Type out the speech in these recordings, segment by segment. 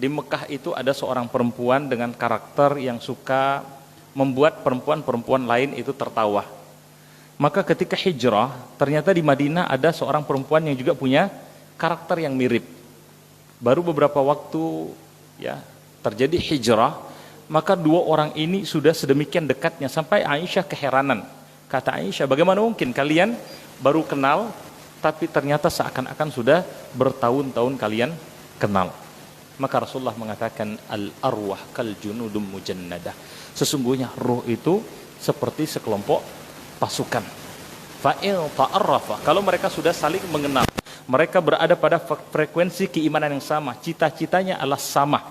di Mekah itu ada seorang perempuan dengan karakter yang suka membuat perempuan-perempuan lain itu tertawa. Maka ketika hijrah, ternyata di Madinah ada seorang perempuan yang juga punya karakter yang mirip. Baru beberapa waktu ya terjadi hijrah, maka dua orang ini sudah sedemikian dekatnya sampai Aisyah keheranan. Kata Aisyah, bagaimana mungkin kalian baru kenal tapi ternyata seakan-akan sudah bertahun-tahun kalian kenal. Maka Rasulullah mengatakan al-arwah kal junudum mujannadah. Sesungguhnya ruh itu seperti sekelompok pasukan. Fa'il ta'arrafa, kalau mereka sudah saling mengenal, mereka berada pada frekuensi keimanan yang sama, cita-citanya adalah sama.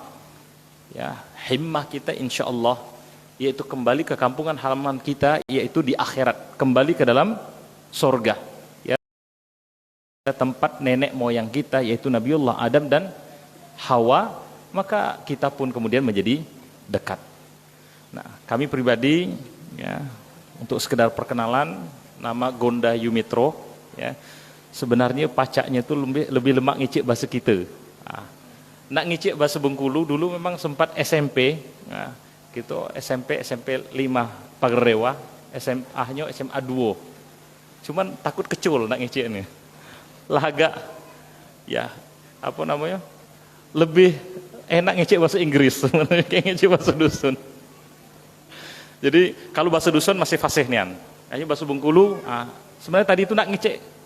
Ya, himmah kita insyaallah yaitu kembali ke kampungan halaman kita, yaitu di akhirat, kembali ke dalam surga. Ya, tempat nenek moyang kita yaitu Nabiullah Adam dan Hawa, maka kita pun kemudian menjadi dekat. Nah, kami pribadi ya, untuk sekedar perkenalan, nama Gonda Yumitro ya. Sebenarnya pacaknya itu lebih lemak ngicik bahasa kita. Nak ngicik bahasa Bengkulu dulu memang sempat SMP. Nah, gitu SMP 5 Pagarewa, SMA-nya SMA 2. Cuman takut kecul nak ngicik ini. Lah agak ya, apa namanya? Lebih enak ngicik bahasa Inggris sebenarnya kayak ngicik bahasa dusun. Jadi kalau bahasa dusun masih fasih nian. Hanya bahasa Bengkulu, sebenarnya tadi itu nak ngicik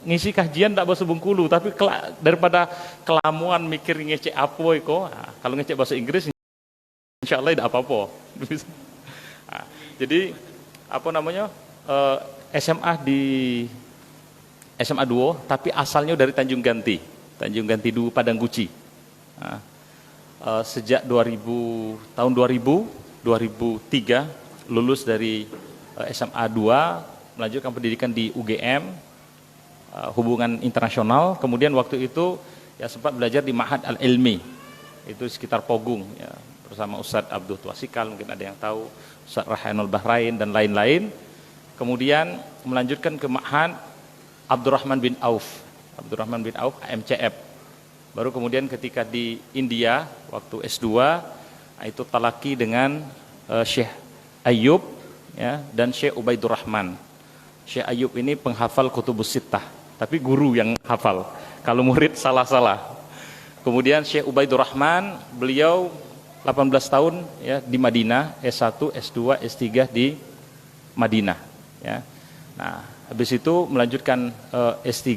ngisi kajian tak bahasa Bengkulu, tapi daripada kelamuan mikir ngicik apa iko, kalau ngicik bahasa Inggris insyaallah tidak apa-apa. Jadi apa namanya? SMA di SMA 2 tapi asalnya dari Tanjung Ganti 2 Padang Guci. Sejak tahun 2003 lulus dari SMA 2, melanjutkan pendidikan di UGM hubungan internasional, kemudian waktu itu ya sempat belajar di Ma'had Al-Ilmi itu sekitar Pogung ya, bersama Ustadz Abdul Twasikal, mungkin ada yang tahu, Ustadz Rahanul Bahrain dan lain-lain. Kemudian melanjutkan ke Ma'had Abdurrahman bin Auf AMCF. Baru kemudian ketika di India waktu S2 itu talaki dengan Syekh Ayyub ya, dan Syekh Ubaidur Rahman. Syekh Ayyub ini penghafal Kutubus Sittah, tapi guru yang hafal. Kalau murid salah-salah. Kemudian Syekh Ubaidur Rahman, beliau 18 tahun ya di Madinah, S1, S2, S3 di Madinah ya. Nah, habis itu melanjutkan S3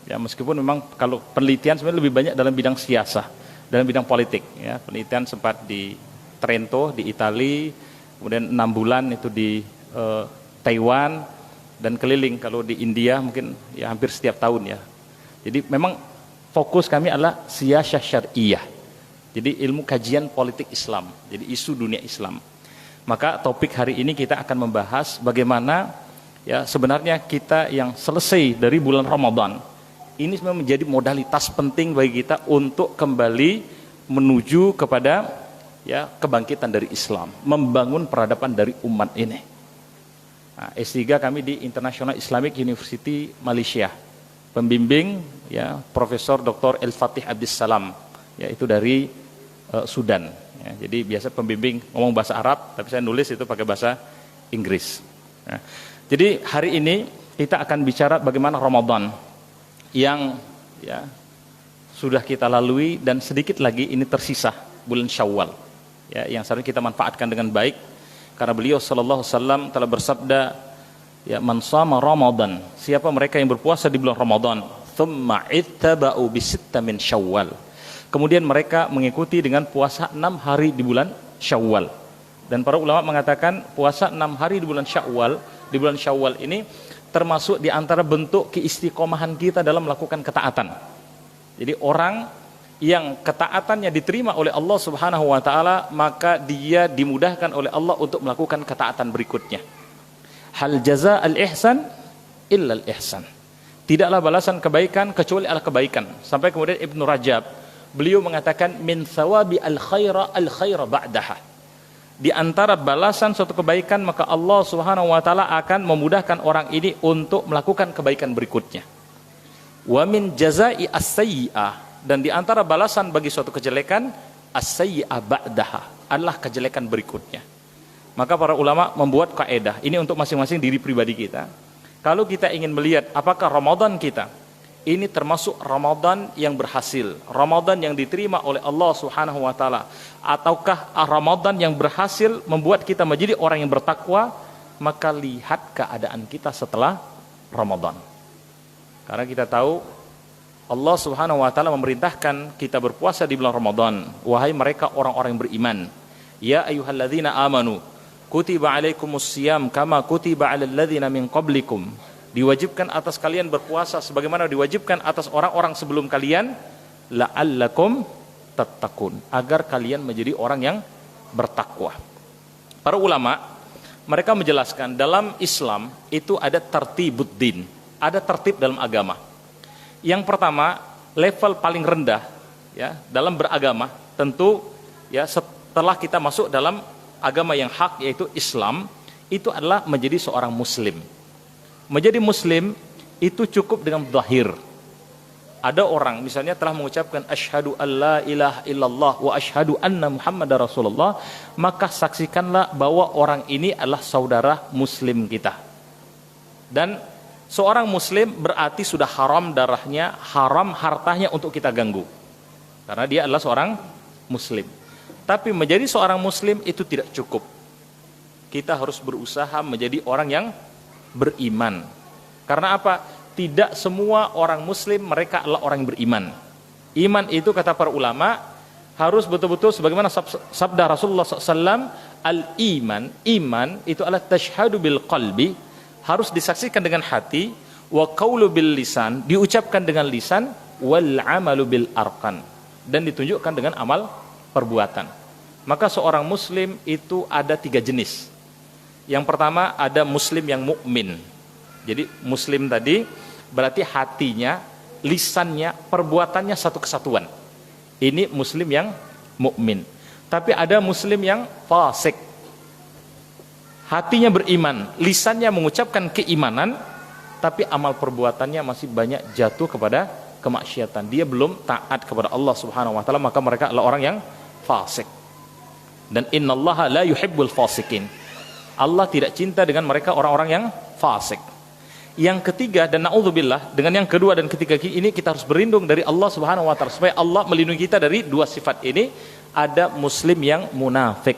ya, meskipun memang kalau penelitian sebenarnya lebih banyak dalam bidang siasah, dalam bidang politik ya. Penelitian sempat di Trento di Italia, kemudian 6 bulan itu di Taiwan, dan keliling kalau di India mungkin ya hampir setiap tahun ya. Jadi memang fokus kami adalah siyasah syar'iyah. Jadi ilmu kajian politik Islam, jadi isu dunia Islam. Maka topik hari ini kita akan membahas bagaimana ya sebenarnya kita yang selesai dari bulan Ramadan ini sebenarnya menjadi modalitas penting bagi kita untuk kembali menuju kepada ya kebangkitan dari Islam, membangun peradaban dari umat ini. Nah, S3 kami di International Islamic University Malaysia, pembimbing ya Profesor Dr. El-Fatih Abdissalam, yaitu dari Sudan ya. Jadi biasa pembimbing ngomong bahasa Arab, tapi saya nulis itu pakai bahasa Inggris ya. Jadi hari ini kita akan bicara bagaimana Ramadan yang ya sudah kita lalui dan sedikit lagi ini tersisa bulan Syawal ya, yang seharusnya kita manfaatkan dengan baik. Karena beliau sallallahu alaihi wasallam telah bersabda ya, man shama Ramadan, siapa mereka yang berpuasa di bulan Ramadan, thumma ittaba'u bi sitta min Syawal, kemudian mereka mengikuti dengan puasa 6 hari di bulan Syawal. Dan para ulama mengatakan puasa 6 hari di bulan Syawal ini termasuk di antara bentuk keistiqomahan kita dalam melakukan ketaatan. Jadi orang yang ketaatannya diterima oleh Allah Subhanahu wa taala, maka dia dimudahkan oleh Allah untuk melakukan ketaatan berikutnya. Hal jaza al-ihsan illa al-ihsan. Tidaklah balasan kebaikan kecuali adalah kebaikan. Sampai kemudian Ibnu Rajab, beliau mengatakan min thawabi al-khaira ba'daha. Di antara balasan suatu kebaikan, maka Allah Subhanahu wa taala akan memudahkan orang ini untuk melakukan kebaikan berikutnya. Wa min jazai as-sayyi'ah, Dan di antara balasan bagi suatu kejelekan, as-sayyi'ah ba'daha, adalah kejelekan berikutnya. Maka para ulama membuat kaidah ini untuk masing-masing diri pribadi kita. Kalau kita ingin melihat apakah Ramadan kita ini termasuk Ramadan yang berhasil, Ramadan yang diterima oleh Allah Subhanahu wa taala, ataukah Ramadan yang berhasil membuat kita menjadi orang yang bertakwa, maka lihat keadaan kita setelah Ramadan. Karena kita tahu Allah Subhanahu wa taala memerintahkan kita berpuasa di bulan Ramadan. Wahai mereka orang-orang yang beriman, ya ayyuhalladzina amanu kutiba alaikumusiyam kama kutiba alal ladzina min qablikum. Diwajibkan atas kalian berpuasa sebagaimana diwajibkan atas orang-orang sebelum kalian, la'allakum tattaqun, agar kalian menjadi orang yang bertakwa. Para ulama mereka menjelaskan dalam Islam itu ada tertibuddin, ada tertib dalam agama. Yang pertama, level paling rendah ya dalam beragama, tentu ya setelah kita masuk dalam agama yang hak yaitu Islam, itu adalah menjadi seorang muslim. Menjadi muslim itu cukup dengan zahir. Ada orang misalnya telah mengucapkan asyhadu alla ilaha illallah wa asyhadu anna muhammadar rasulullah, maka saksikanlah bahwa orang ini adalah saudara muslim kita. Dan seorang muslim berarti sudah haram darahnya, haram hartanya untuk kita ganggu, karena dia adalah seorang muslim. Tapi menjadi seorang muslim itu tidak cukup. Kita harus berusaha menjadi orang yang beriman. Karena apa? Tidak semua orang muslim mereka adalah orang yang beriman. Iman itu kata para ulama harus betul-betul sebagaimana sabda Rasulullah SAW, al-iman, iman itu adalah tashhadu bil qalbi, harus disaksikan dengan hati, wa qaulu bil lisan, diucapkan dengan lisan, wal amalu bil arkan, dan ditunjukkan dengan amal perbuatan. Maka seorang muslim itu ada 3 jenis. Yang pertama ada muslim yang mukmin. Jadi muslim tadi berarti hatinya, lisannya, perbuatannya satu kesatuan. Ini muslim yang mukmin. Tapi ada muslim yang fasik. Hatinya beriman, lisannya mengucapkan keimanan, tapi amal perbuatannya masih banyak jatuh kepada kemaksiatan. Dia belum taat kepada Allah Subhanahu wa taala, maka mereka adalah orang yang fasik. Dan innallaha la yuhibbul fasikin. Allah tidak cinta dengan mereka orang-orang yang fasik. Yang ketiga dan naudzubillah, dengan yang kedua dan ketiga ini kita harus berlindung dari Allah Subhanahu wa taala supaya Allah melindungi kita dari 2 sifat ini. Ada muslim yang munafik.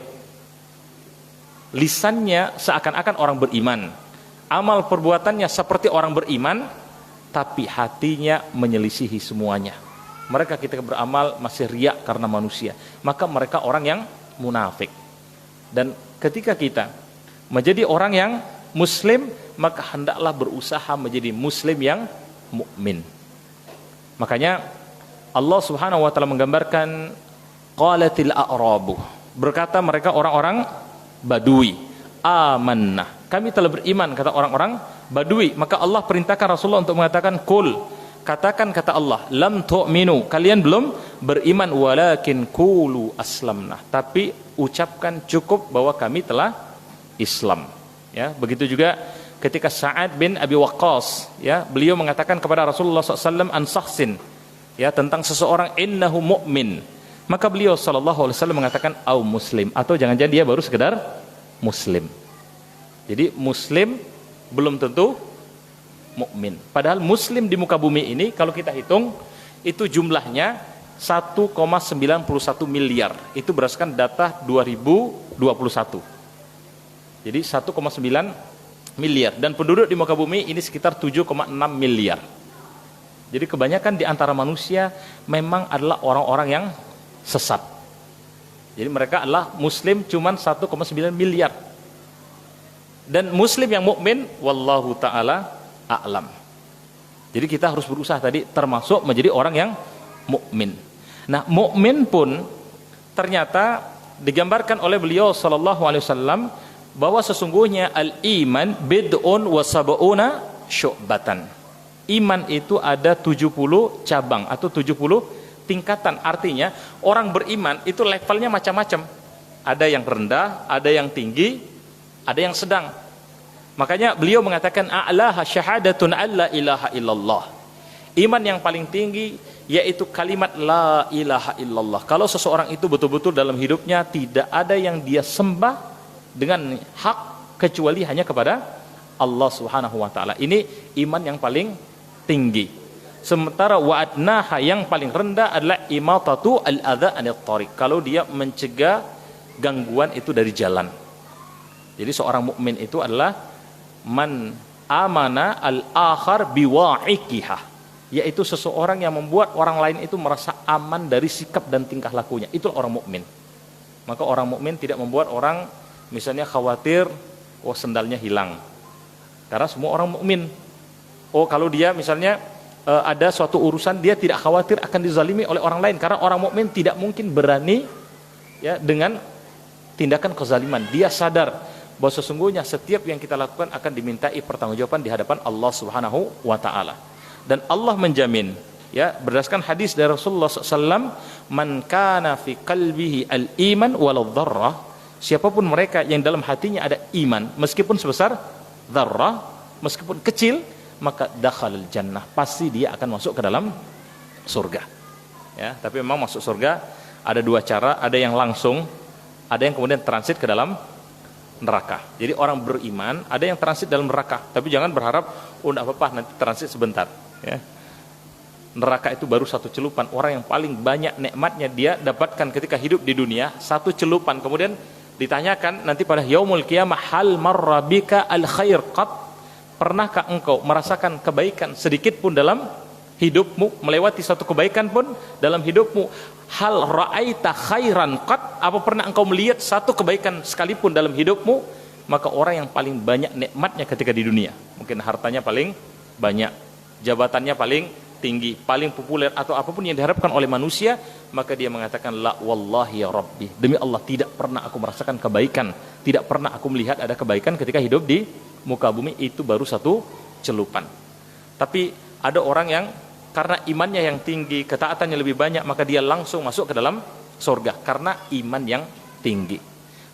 Lisannya seakan-akan orang beriman, amal perbuatannya seperti orang beriman, tapi hatinya menyelisihi semuanya. Mereka ketika beramal masih riak karena manusia, maka mereka orang yang munafik. Dan ketika kita menjadi orang yang muslim, maka hendaklah berusaha menjadi muslim yang mukmin. Makanya Allah Subhanahu wa taala menggambarkan qalatil a'rabu, berkata mereka orang-orang Badui, amanna, kami telah beriman, kata orang-orang Badui. Maka Allah perintahkan Rasulullah untuk mengatakan kul, katakan kata Allah, lam tu'minu, kalian belum beriman, walakin qulu aslamna, tapi ucapkan cukup bahwa kami telah Islam. Ya, begitu juga ketika Sa'ad bin Abi Waqqas, ya, beliau mengatakan kepada Rasulullah SAW an sakhsin, ya, tentang seseorang, innahu mu'min, maka beliau SAW mengatakan au muslim, atau jangan-jangan dia baru sekedar muslim. Jadi muslim belum tentu mukmin. Padahal muslim di muka bumi ini kalau kita hitung itu jumlahnya 1,91 miliar. Itu berdasarkan data 2021. Jadi 1,9 miliar, dan penduduk di muka bumi ini sekitar 7,6 miliar. Jadi kebanyakan di antara manusia memang adalah orang-orang yang sesat. Jadi mereka adalah muslim cuman 1,9 miliar. Dan muslim yang mukmin wallahu taala a'lam. Jadi kita harus berusaha tadi termasuk menjadi orang yang mukmin. Nah, mukmin pun ternyata digambarkan oleh beliau sallallahu alaihi wasallam bahwa sesungguhnya al-iman bid'un wa sab'una syu'batan. Iman itu ada 70 cabang atau 70 tingkatan. Artinya orang beriman itu levelnya macam-macam. Ada yang rendah, ada yang tinggi, ada yang sedang. Makanya beliau mengatakan a'laha syahadatun alla ilaha illallah. Iman yang paling tinggi yaitu kalimat la ilaha illallah. Kalau seseorang itu betul-betul dalam hidupnya tidak ada yang dia sembah dengan hak kecuali hanya kepada Allah Subhanahu wa taala. Ini iman yang paling tinggi. Sementara wa'adnaha yang paling rendah adalah imatatu al-adza anit thariq. Kalau dia mencegah gangguan itu dari jalan. Jadi seorang mukmin itu adalah man amana al-akhar biwa'iqiha, yaitu seseorang yang membuat orang lain itu merasa aman dari sikap dan tingkah lakunya. Itu orang mukmin. Maka orang mukmin tidak membuat orang misalnya khawatir sendalnya hilang. Karena semua orang mukmin, kalau dia misalnya ada suatu urusan, dia tidak khawatir akan dizalimi oleh orang lain, karena orang mukmin tidak mungkin berani ya dengan tindakan kezaliman. Dia sadar bahwa sesungguhnya setiap yang kita lakukan akan dimintai pertanggungjawaban di hadapan Allah Subhanahu wa taala. Dan Allah menjamin, ya, berdasarkan hadis dari Rasulullah SAW, man kana fi qalbihi al-iman walau dzarrah, siapapun mereka yang dalam hatinya ada iman meskipun sebesar dzarrah, meskipun kecil, maka dakhalal jannah, pasti dia akan masuk ke dalam surga. Ya, tapi memang masuk surga ada dua cara, ada yang langsung, ada yang kemudian transit ke dalam neraka. Jadi orang beriman ada yang transit dalam neraka, tapi jangan berharap enggak apa-apa nanti transit sebentar, ya. Neraka itu baru satu celupan. Orang yang paling banyak nikmatnya dia dapatkan ketika hidup di dunia, satu celupan. Kemudian ditanyakan nanti pada yaumul qiyamah, hal marra bika al khair qat, pernahkah engkau merasakan kebaikan sedikit pun dalam hidupmu, melewati satu kebaikan pun dalam hidupmu? Hal ra'aita khairan qat, apa pernah engkau melihat satu kebaikan sekalipun dalam hidupmu? Maka orang yang paling banyak nikmatnya ketika di dunia, mungkin hartanya paling banyak, jabatannya paling tinggi, paling populer, atau apapun yang diharapkan oleh manusia, maka dia mengatakan la wallahi ya rabbi, demi Allah tidak pernah aku merasakan kebaikan, tidak pernah aku melihat ada kebaikan ketika hidup di muka bumi. Itu baru satu celupan. Tapi ada orang yang karena imannya yang tinggi, ketaatannya lebih banyak, maka dia langsung masuk ke dalam surga karena iman yang tinggi.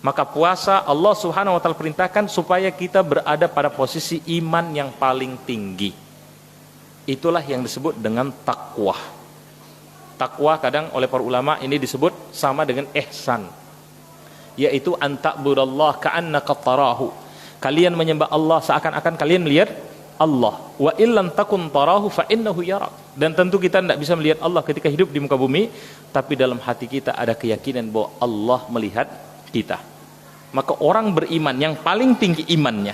Maka puasa Allah Subhanahu wa taala perintahkan supaya kita berada pada posisi iman yang paling tinggi. Itulah yang disebut dengan takwa. Takwa kadang oleh para ulama ini disebut sama dengan ihsan, yaitu anta'budallaha ka'annaka tarahu. Kalian menyembah Allah seakan-akan kalian melihat Allah. Wa illam takun tarahu fa innahu yarak. Dan tentu kita tidak bisa melihat Allah ketika hidup di muka bumi, tapi dalam hati kita ada keyakinan bahwa Allah melihat kita. Maka orang beriman yang paling tinggi imannya,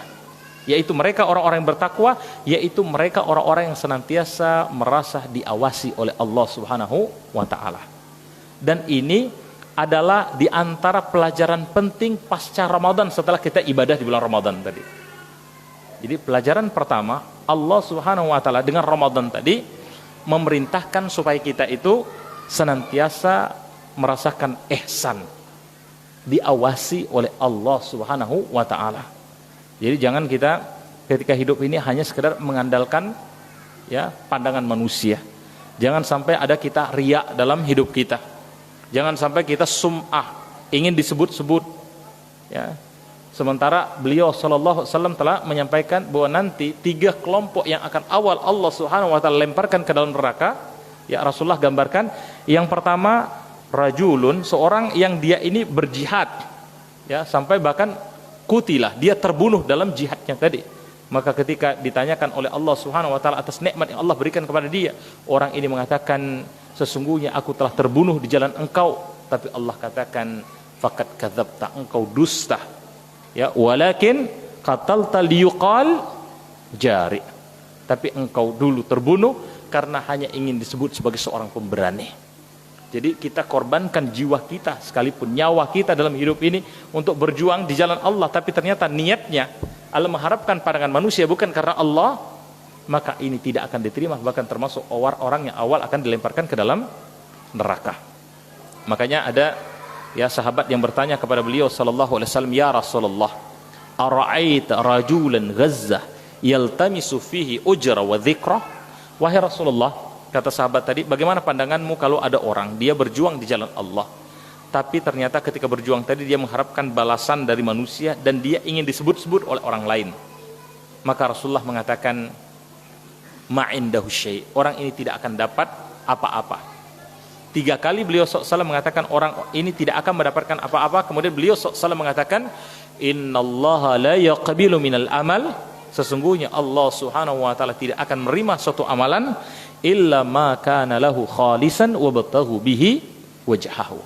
yaitu mereka orang-orang yang bertakwa, yaitu mereka orang-orang yang senantiasa merasa diawasi oleh Allah Subhanahu wa taala. Dan ini adalah di antara pelajaran penting pasca Ramadan setelah kita ibadah di bulan Ramadan tadi. Jadi pelajaran pertama, Allah Subhanahu wa taala dengan Ramadan tadi memerintahkan supaya kita itu senantiasa merasakan ihsan, diawasi oleh Allah Subhanahu wa taala. Jadi jangan kita ketika hidup ini hanya sekedar mengandalkan ya pandangan manusia. Jangan sampai ada kita riya dalam hidup kita. Jangan sampai kita sum'ah, ingin disebut-sebut, ya. Sementara beliau sallallahu alaihi wasallam telah menyampaikan bahwa nanti 3 kelompok yang akan awal Allah Subhanahu wa taala lemparkan ke dalam neraka, ya Rasulullah gambarkan. Yang pertama, rajulun, seorang yang dia ini berjihad, ya, sampai bahkan kutilah, dia terbunuh dalam jihadnya tadi. Maka ketika ditanyakan oleh Allah Subhanahu wa taala atas nikmat yang Allah berikan kepada dia, orang ini mengatakan, sesungguhnya aku telah terbunuh di jalan engkau. Tapi Allah katakan, faqad kadzabta, engkau dusta. Ya, walakin qatalta liyuqal jari. Tapi engkau dulu terbunuh karena hanya ingin disebut sebagai seorang pemberani. Jadi kita korbankan jiwa kita, sekalipun nyawa kita dalam hidup ini untuk berjuang di jalan Allah, tapi ternyata niatnya Allah mengharapkan pandangan manusia bukan karena Allah, maka ini tidak akan diterima, bahkan termasuk orang yang awal akan dilemparkan ke dalam neraka. Makanya ada ya sahabat yang bertanya kepada beliau sallallahu alaihi wasallam, ya Rasulullah, ara'aita rajulan ghazzah yaltamisu fihi ujra wa dzikra? Wahai Rasulullah, kata sahabat tadi, bagaimana pandanganmu kalau ada orang dia berjuang di jalan Allah, tapi ternyata ketika berjuang tadi dia mengharapkan balasan dari manusia dan dia ingin disebut-sebut oleh orang lain? Maka Rasulullah mengatakan, ma'indahu syai', orang ini tidak akan dapat apa-apa. 3 kali beliau SAW mengatakan orang ini tidak akan mendapatkan apa-apa. Kemudian beliau SAW mengatakan, innallaha la yaqbilu minal amal, sesungguhnya Allah Subhanahu wa taala tidak akan menerima suatu amalan illa ma kana lahu khalisan wa bataghu bihi wajhahu.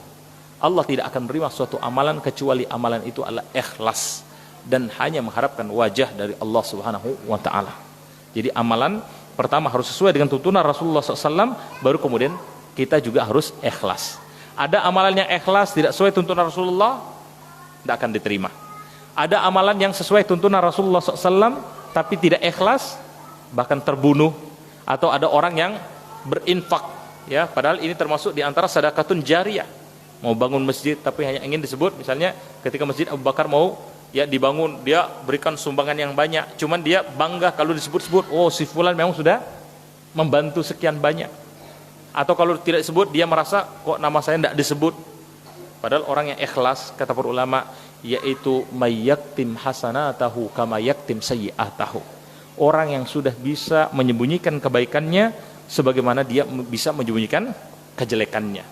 Allah tidak akan menerima suatu amalan kecuali amalan itu adalah ikhlas dan hanya mengharapkan wajah dari Allah Subhanahu wa taala. Jadi amalan pertama harus sesuai dengan tuntunan Rasulullah SAW, baru kemudian kita juga harus ikhlas. Ada amalan yang ikhlas tidak sesuai tuntunan Rasulullah, tidak akan diterima. Ada amalan yang sesuai tuntunan Rasulullah SAW tapi tidak ikhlas, bahkan terbunuh. Atau ada orang yang berinfak, ya, padahal ini termasuk di antara sedekatun jariyah. Mau bangun masjid tapi hanya ingin disebut, misalnya ketika Masjid Abu Bakar mau ya dibangun, dia berikan sumbangan yang banyak, cuman dia bangga kalau disebut-sebut, oh si fulan memang sudah membantu sekian banyak. Atau kalau tidak disebut, dia merasa kok nama saya tidak disebut. Padahal orang yang ikhlas, kata para ulama, yaitu mayyaktim hasanatahu kama yaktim sayyi'atahu. Orang yang sudah bisa menyembunyikan kebaikannya sebagaimana dia bisa menyembunyikan kejelekannya.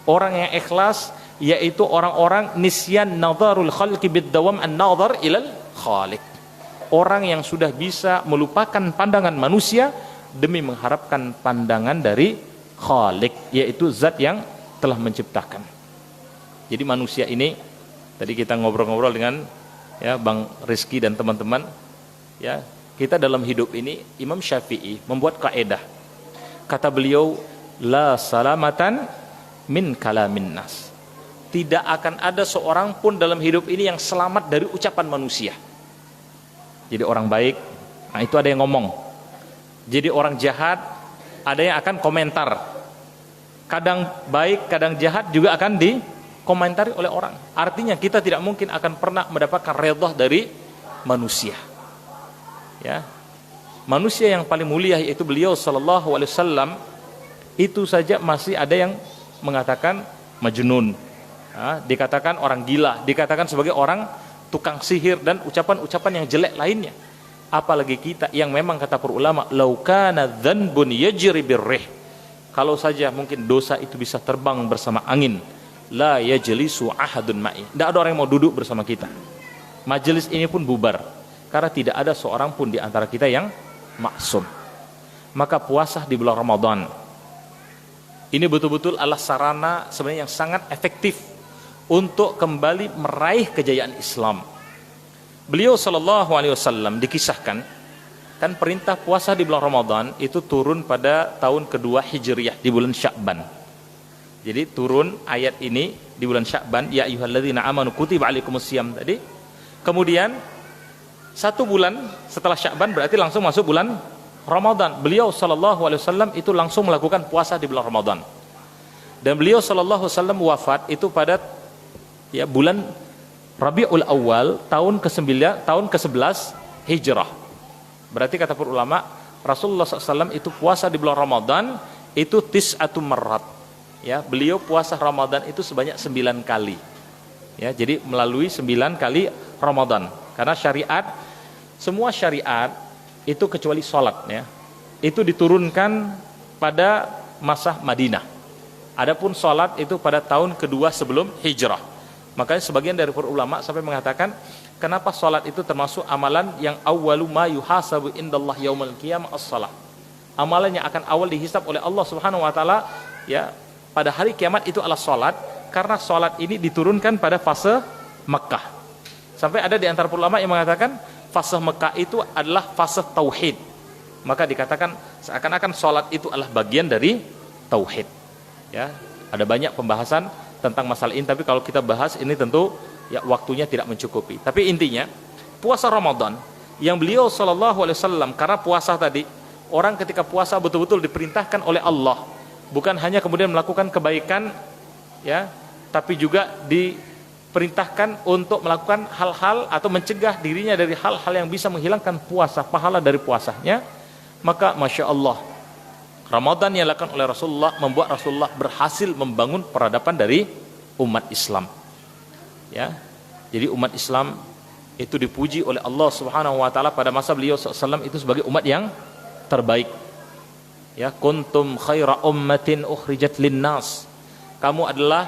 Orang yang ikhlas yaitu orang-orang nisyan nadharul khalqi biddawam an-nadhar ilal khaliq. Orang yang sudah bisa melupakan pandangan manusia demi mengharapkan pandangan dari Khaliq, yaitu zat yang telah menciptakan. Jadi manusia ini, tadi kita ngobrol-ngobrol dengan ya Bang Rizky dan teman-teman, ya, kita dalam hidup ini, Imam Syafi'i membuat kaidah. Kata beliau, la salamatan min kalamin nas. Tidak akan ada seorang pun dalam hidup ini yang selamat dari ucapan manusia. Jadi orang baik, nah itu ada yang ngomong. Jadi orang jahat, ada yang akan komentar. Kadang baik, kadang jahat juga akan dikomentari oleh orang. Artinya kita tidak mungkin akan pernah mendapatkan redha dari manusia. Ya, manusia yang paling mulia yaitu beliau sallallahu alaihi wasallam, itu saja masih ada yang mengatakan majnun, ya, dikatakan orang gila, dikatakan sebagai orang tukang sihir dan ucapan-ucapan yang jelek lainnya. Apalagi kita yang memang kata para ulama, laukana dzanbun yajri birrih, kalau saja mungkin dosa itu bisa terbang bersama angin, la yajlisu ahadun ma'i, tidak ada orang yang mau duduk bersama kita. Majelis ini pun bubar karena tidak ada seorang pun di antara kita yang maksum. Maka puasa di bulan Ramadan ini betul-betul adalah sarana sebenarnya yang sangat efektif untuk kembali meraih kejayaan Islam. Beliau sallallahu alaihi wasallam dikisahkan, kan perintah puasa di bulan Ramadan itu turun pada tahun kedua Hijriyah di bulan Sya'ban. Jadi turun ayat ini di bulan Sya'ban, ya ayyuhalladzina amanu kutiba alaikumusiyam tadi. Kemudian 1 bulan setelah Sya'ban berarti langsung masuk bulan Ramadan. Beliau sallallahu alaihi wasallam itu langsung melakukan puasa di bulan Ramadan. Dan beliau sallallahu alaihi wasallam wafat itu pada ya bulan Rabiul Awal tahun ke-9 tahun ke-11 Hijrah. Berarti kata para ulama, Rasulullah SAW itu puasa di bulan Ramadan itu tis'atu marrat. Ya, beliau puasa Ramadan itu sebanyak 9 kali. Ya, jadi melalui 9 kali Ramadan. Karena syariat, semua syariat itu kecuali sholat, ya, itu diturunkan pada masa Madinah. Adapun sholat itu pada tahun kedua sebelum Hijrah. Makanya sebagian dari para ulama sampai mengatakan, kenapa sholat itu termasuk amalan yang awwalu ma yuhasabu indallah yaumul qiyamah as-shalah. Amalan yang akan awal dihisab oleh Allah Subhanahu wa taala ya pada hari kiamat itu adalah sholat, karena sholat ini diturunkan pada fase Mekah. Sampai ada di antara ulama yang mengatakan fase Mekah itu adalah fase tauhid. Maka dikatakan seakan-akan sholat itu adalah bagian dari tauhid. Ya, ada banyak pembahasan tentang masalah ini, tapi kalau kita bahas ini tentu ya waktunya tidak mencukupi. Tapi intinya puasa Ramadan yang beliau sallallahu alaihi wasallam, karena puasa tadi orang ketika puasa betul-betul diperintahkan oleh Allah, bukan hanya kemudian melakukan kebaikan ya, tapi juga diperintahkan untuk melakukan hal-hal atau mencegah dirinya dari hal-hal yang bisa menghilangkan puasa, pahala dari puasanya. Maka Masya Allah, Ramadan yang dilakukan oleh Rasulullah membuat Rasulullah berhasil membangun peradaban dari umat Islam. Ya, jadi umat Islam itu dipuji oleh Allah Subhanahu wa taala pada masa beliau SAW itu sebagai umat yang terbaik. Ya, kuntum khaira ummatin ukhrijat linnas. Kamu adalah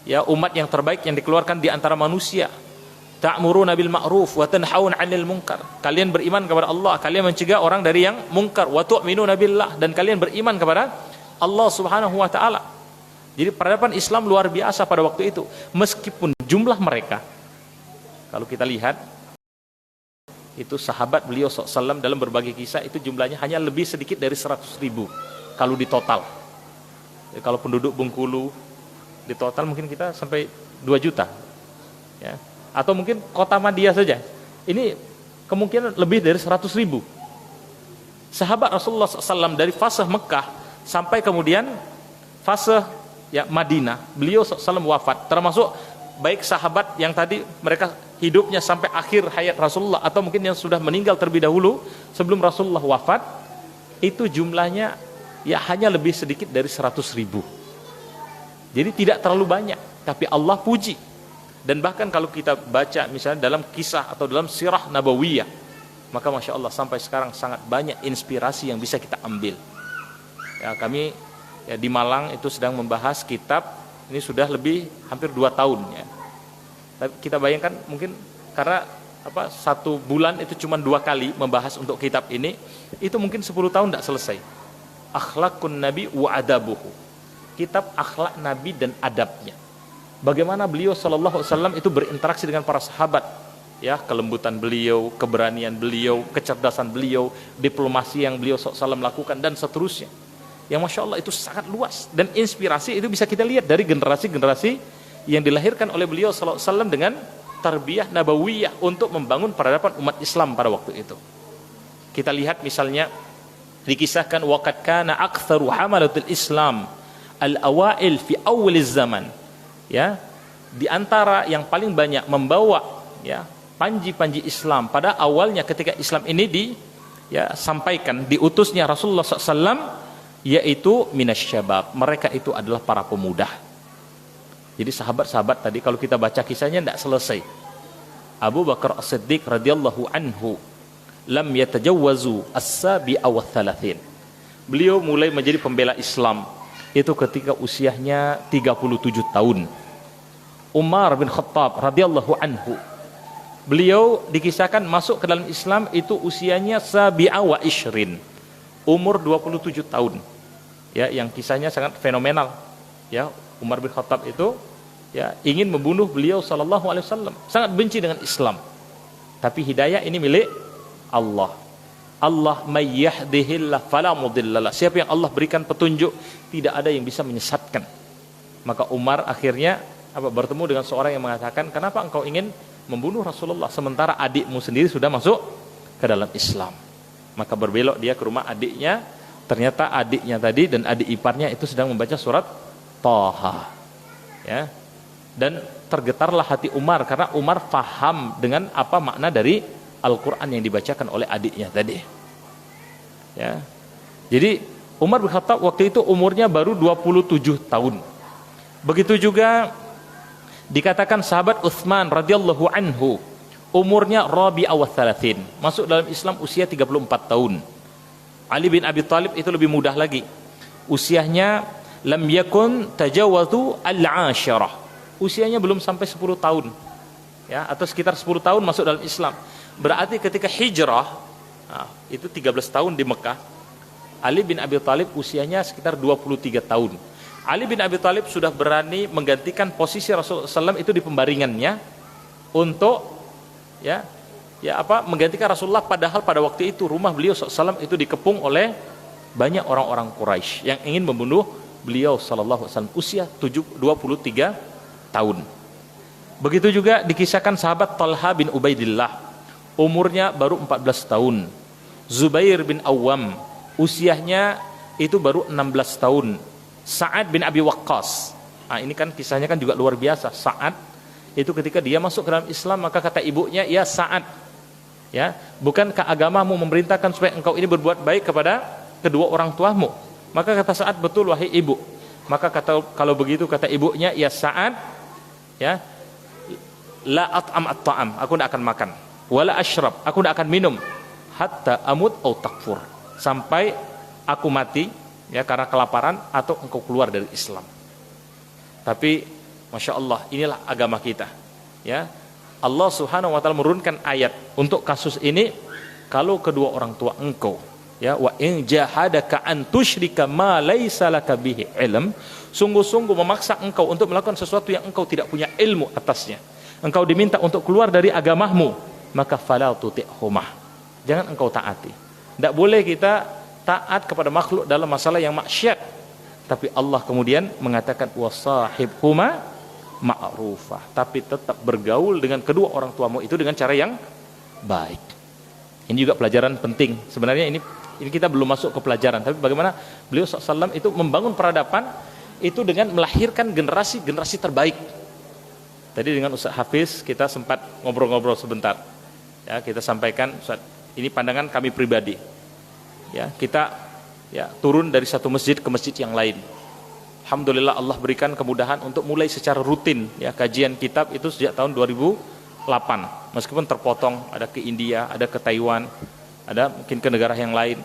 ya umat yang terbaik yang dikeluarkan di antara manusia. Ta'muruna bil ma'ruf wa tanhauna 'anil munkar. Kalian beriman kepada Allah, kalian mencegah orang dari yang mungkar. Wa tu'minuna billah, dan kalian beriman kepada Allah Subhanahu wa taala. Jadi peradaban Islam luar biasa pada waktu itu. Meskipun jumlah mereka, kalau kita lihat itu sahabat beliau SAW dalam berbagai kisah itu jumlahnya hanya lebih sedikit dari 100.000 kalau di total. Jadi kalau penduduk Bengkulu di total mungkin kita sampai 2 juta ya. Atau mungkin kota Madia saja ini kemungkinan lebih dari 100.000 sahabat Rasulullah SAW dari fase Mekah sampai kemudian fase ya Madinah. Beliau SAW wafat, termasuk baik sahabat yang tadi mereka hidupnya sampai akhir hayat Rasulullah atau mungkin yang sudah meninggal terlebih dahulu sebelum Rasulullah wafat, itu jumlahnya ya hanya lebih sedikit dari 100.000. Jadi tidak terlalu banyak, tapi Allah puji. Dan bahkan kalau kita baca misalnya dalam kisah atau dalam sirah nabawiyah, maka Masya Allah sampai sekarang sangat banyak inspirasi yang bisa kita ambil ya. Kami ya di Malang itu sedang membahas kitab ini sudah lebih hampir 2 tahun ya. Tapi kita bayangkan mungkin karena apa 1 bulan itu cuma 2 kali membahas untuk kitab ini, itu mungkin 10 tahun tidak selesai. Akhlakun Nabi wa adabuhu. Kitab akhlak Nabi dan adabnya. Bagaimana beliau sallallahu alaihi wasallam itu berinteraksi dengan para sahabat. Ya, kelembutan beliau, keberanian beliau, kecerdasan beliau, diplomasi yang beliau SAW lakukan dan seterusnya. Yang Masya Allah itu sangat luas, dan inspirasi itu bisa kita lihat dari generasi-generasi yang dilahirkan oleh beliau sallallahu alaihi wasallam dengan tarbiyah nabawiyah untuk membangun peradaban umat Islam pada waktu itu. Kita lihat misalnya dikisahkan waqad kana aktsaru hamalatul Islam al-awail fi awwaliz zaman. Ya, di antara yang paling banyak membawa ya panji-panji Islam pada awalnya ketika Islam ini sampaikan diutusnya Rasulullah SAW, yaitu minasyabab, mereka itu adalah para pemuda. Jadi sahabat-sahabat tadi kalau kita baca kisahnya tidak selesai. Abu Bakar As-Siddiq radhiyallahu anhu lam yatajawwazu as-sabi'a wa thalathin. Beliau mulai menjadi pembela Islam itu ketika usianya 37 tahun. Umar bin Khattab radhiyallahu anhu, beliau dikisahkan masuk ke dalam Islam itu usianya sabi'a wa ishrin, umur 27 tahun. Ya, yang kisahnya sangat fenomenal. Ya, Umar bin Khattab itu ya ingin membunuh beliau sallallahu alaihi wasallam, sangat benci dengan Islam. Tapi hidayah ini milik Allah. Allah may yahdihillah fala mudhillalah. Siapa yang Allah berikan petunjuk, tidak ada yang bisa menyesatkan. Maka Umar akhirnya bertemu dengan seorang yang mengatakan, "Kenapa engkau ingin membunuh Rasulullah sementara adikmu sendiri sudah masuk ke dalam Islam?" Maka berbelok dia ke rumah adiknya. Ternyata adiknya tadi dan adik iparnya itu sedang membaca surat Thaha. Ya. Dan tergetarlah hati Umar karena Umar paham dengan apa makna dari Al-Qur'an yang dibacakan oleh adiknya tadi. Ya. Jadi Umar bin Khattab waktu itu umurnya baru 27 tahun. Begitu juga dikatakan sahabat Utsman radhiyallahu anhu, umurnya rabi'a wa thalathin, masuk dalam Islam usia 34 tahun. Ali bin Abi Thalib itu lebih mudah lagi, usianya lam yakun tajawwazu al-'ashirah, usianya belum sampai 10 tahun ya, atau sekitar 10 tahun masuk dalam Islam. Berarti ketika hijrah itu 13 tahun di Mekah, Ali bin Abi Thalib usianya sekitar 23 tahun. Ali bin Abi Thalib sudah berani menggantikan posisi Rasulullah SAW itu di pembaringannya untuk menggantikan Rasulullah, padahal pada waktu itu rumah beliau SAW itu dikepung oleh banyak orang-orang Quraisy yang ingin membunuh beliau SAW usia 23 tahun. Begitu juga dikisahkan sahabat Talha bin Ubaidillah, umurnya baru 14 tahun. Zubair bin Awam usianya itu baru 16 tahun. Sa'ad bin Abi Waqqas, ini kan kisahnya kan juga luar biasa. Sa'ad itu ketika dia masuk ke dalam Islam, maka kata ibunya, "Ya Sa'ad, ya, bukankah agamamu memerintahkan supaya engkau ini berbuat baik kepada kedua orang tuamu?" Maka kata Sa'ad, "Betul wahai ibu." Maka kalau begitu kata ibunya, "Ya Sa'ad, ya, la at'am at-ta'am, aku tidak akan makan, wala ashrab, aku tidak akan minum, hatta amut au takfur, sampai aku mati ya karena kelaparan atau engkau keluar dari Islam. Tapi Masya Allah, inilah agama kita ya. Allah Subhanahu wa ta'ala menurunkan ayat untuk kasus ini, kalau kedua orang tua engkau ya, wa in jahadaka an tusyrika ma laisa laka bihi ilm, sungguh-sungguh memaksa engkau untuk melakukan sesuatu yang engkau tidak punya ilmu atasnya, engkau diminta untuk keluar dari agamamu, maka fala tuti'humah, jangan engkau taati. Tidak boleh kita taat kepada makhluk dalam masalah yang maksiat. Tapi Allah kemudian mengatakan wasahibhuma ma'rufah, tapi tetap bergaul dengan kedua orang tuamu itu dengan cara yang baik. Ini juga pelajaran penting. Sebenarnya ini kita belum masuk ke pelajaran, tapi bagaimana beliau SAW itu membangun peradaban itu dengan melahirkan generasi terbaik. Tadi dengan Ustaz Hafiz kita sempat ngobrol-ngobrol sebentar. Ya, kita sampaikan Ustaz, ini pandangan kami pribadi. Ya, kita ya turun dari satu masjid ke masjid yang lain. Alhamdulillah Allah berikan kemudahan untuk mulai secara rutin ya kajian kitab itu sejak tahun 2008. Meskipun terpotong, ada ke India, ada ke Taiwan, ada mungkin ke negara yang lain.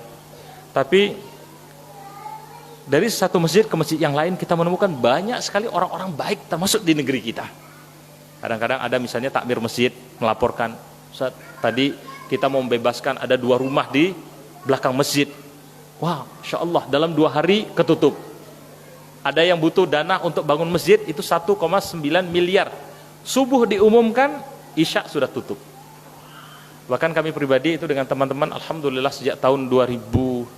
Tapi dari satu masjid ke masjid yang lain kita menemukan banyak sekali orang-orang baik termasuk di negeri kita. Kadang-kadang ada misalnya takmir masjid melaporkan, Ustaz, tadi kita mau membebaskan ada 2 rumah di belakang masjid. Wah, Masya Allah, dalam 2 hari ketutup. Ada yang butuh dana untuk bangun masjid itu 1,9 miliar. Subuh diumumkan, Isya sudah tutup. Bahkan kami pribadi itu dengan teman-teman, alhamdulillah sejak tahun 2020.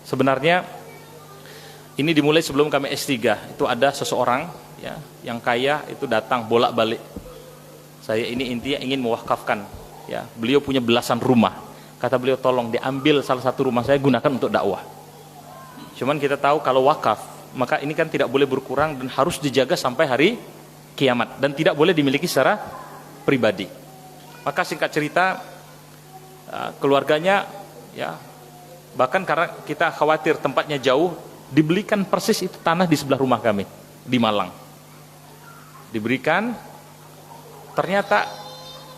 Sebenarnya ini dimulai sebelum kami S3. Itu ada seseorang ya yang kaya itu datang bolak-balik. Saya ini intinya ingin mewakafkan ya. Beliau punya belasan rumah. Kata beliau, tolong diambil salah satu rumah saya, gunakan untuk dakwah. Cuman kita tahu kalau wakaf, maka ini kan tidak boleh berkurang dan harus dijaga sampai hari kiamat dan tidak boleh dimiliki secara pribadi. Maka singkat cerita, keluarganya ya, bahkan karena kita khawatir tempatnya jauh, dibelikan persis itu tanah di sebelah rumah kami di Malang. Diberikan, ternyata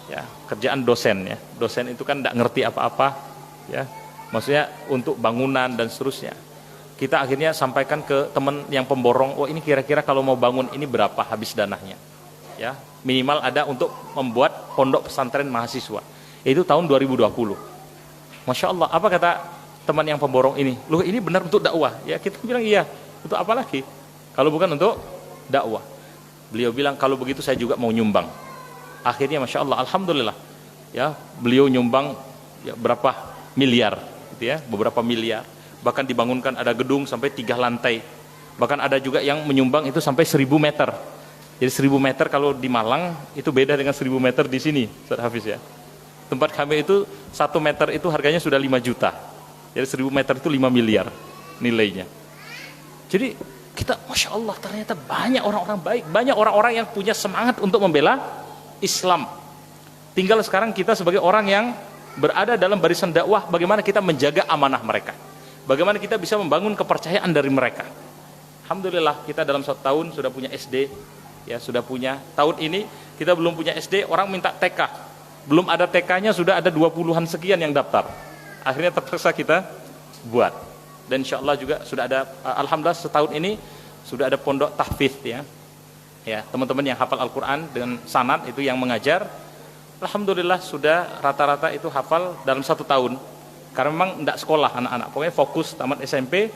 ya kerjaan dosen ya. Dosen itu kan tidak ngerti apa-apa ya. Maksudnya untuk bangunan dan seterusnya. Kita akhirnya sampaikan ke teman yang pemborong, oh ini kira-kira kalau mau bangun ini berapa habis dananya. Ya, minimal ada untuk membuat pondok pesantren mahasiswa. Itu tahun 2020. Masya Allah, apa kata teman yang pemborong ini? Loh, ini benar untuk dakwah. Ya, kita bilang iya. Untuk apa lagi? Kalau bukan untuk dakwah. Beliau bilang kalau begitu saya juga mau nyumbang. Akhirnya Masya Allah, alhamdulillah. Ya, beliau nyumbang ya, berapa miliar, gitu ya, beberapa miliar. Bahkan dibangunkan ada gedung sampai 3 lantai. Bahkan ada juga yang menyumbang itu sampai 1000 meter. Jadi 1000 meter kalau di Malang itu beda dengan 1000 meter di sini, Ustaz Hafiz ya. Tempat kami itu 1 meter itu harganya sudah 5 juta. Jadi 1000 meter itu 5 miliar nilainya. Jadi kita Masya Allah ternyata banyak orang-orang baik, banyak orang-orang yang punya semangat untuk membela Islam. Tinggal sekarang kita sebagai orang yang berada dalam barisan dakwah, bagaimana kita menjaga amanah mereka. Bagaimana kita bisa membangun kepercayaan dari mereka. Alhamdulillah kita dalam 1 tahun sudah punya SD, ya sudah punya. Tahun ini kita belum punya SD, orang minta TK. Belum ada TK-nya sudah ada 20-an sekian yang daftar. Akhirnya terpaksa kita buat. Dan insya Allah juga sudah ada, alhamdulillah setahun ini sudah ada pondok tahfidz ya. Ya, teman-teman yang hafal Al-Quran dengan sanad itu yang mengajar. Alhamdulillah sudah rata-rata itu hafal dalam 1 tahun. Karena memang tidak sekolah anak-anak, pokoknya fokus tamat SMP,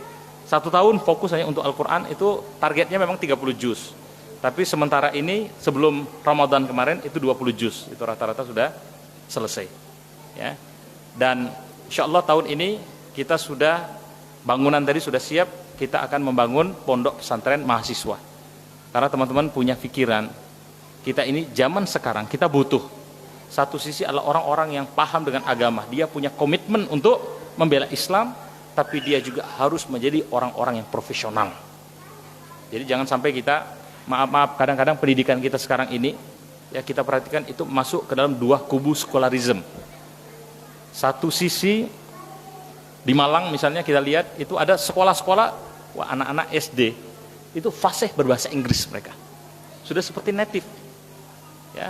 1 tahun fokus hanya untuk Al-Quran, itu targetnya memang 30 juz. Tapi sementara ini sebelum Ramadan kemarin itu 20 juz, itu rata-rata sudah selesai. Ya. Dan insya Allah tahun ini kita sudah, bangunan tadi sudah siap, kita akan membangun pondok pesantren mahasiswa. Karena teman-teman punya pikiran, kita ini zaman sekarang kita butuh. Satu sisi adalah orang-orang yang paham dengan agama, dia punya komitmen untuk membela Islam, tapi dia juga harus menjadi orang-orang yang profesional. Jadi jangan sampai kita, maaf kadang-kadang pendidikan kita sekarang ini, ya kita perhatikan itu masuk ke dalam 2 kubu sekularisme. Satu sisi di Malang misalnya kita lihat itu ada sekolah-sekolah, wah anak-anak SD itu fasih berbahasa Inggris mereka, sudah seperti native, ya.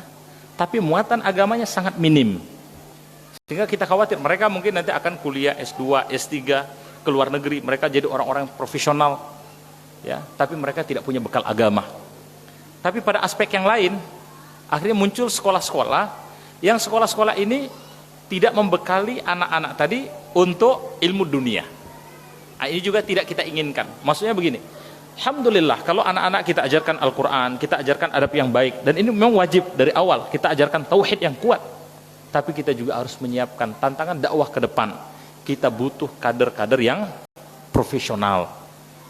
Tapi muatan agamanya sangat minim. Sehingga kita khawatir mereka mungkin nanti akan kuliah S2, S3, ke luar negeri, mereka jadi orang-orang profesional, ya, tapi mereka tidak punya bekal agama. Tapi pada aspek yang lain, akhirnya muncul sekolah-sekolah yang sekolah-sekolah ini tidak membekali anak-anak tadi untuk ilmu dunia. Nah, ini juga tidak kita inginkan. Maksudnya begini, alhamdulillah kalau anak-anak kita ajarkan Al-Quran, kita ajarkan adab yang baik, dan ini memang wajib dari awal, kita ajarkan tauhid yang kuat. Tapi kita juga harus menyiapkan tantangan dakwah ke depan. Kita butuh kader-kader yang profesional.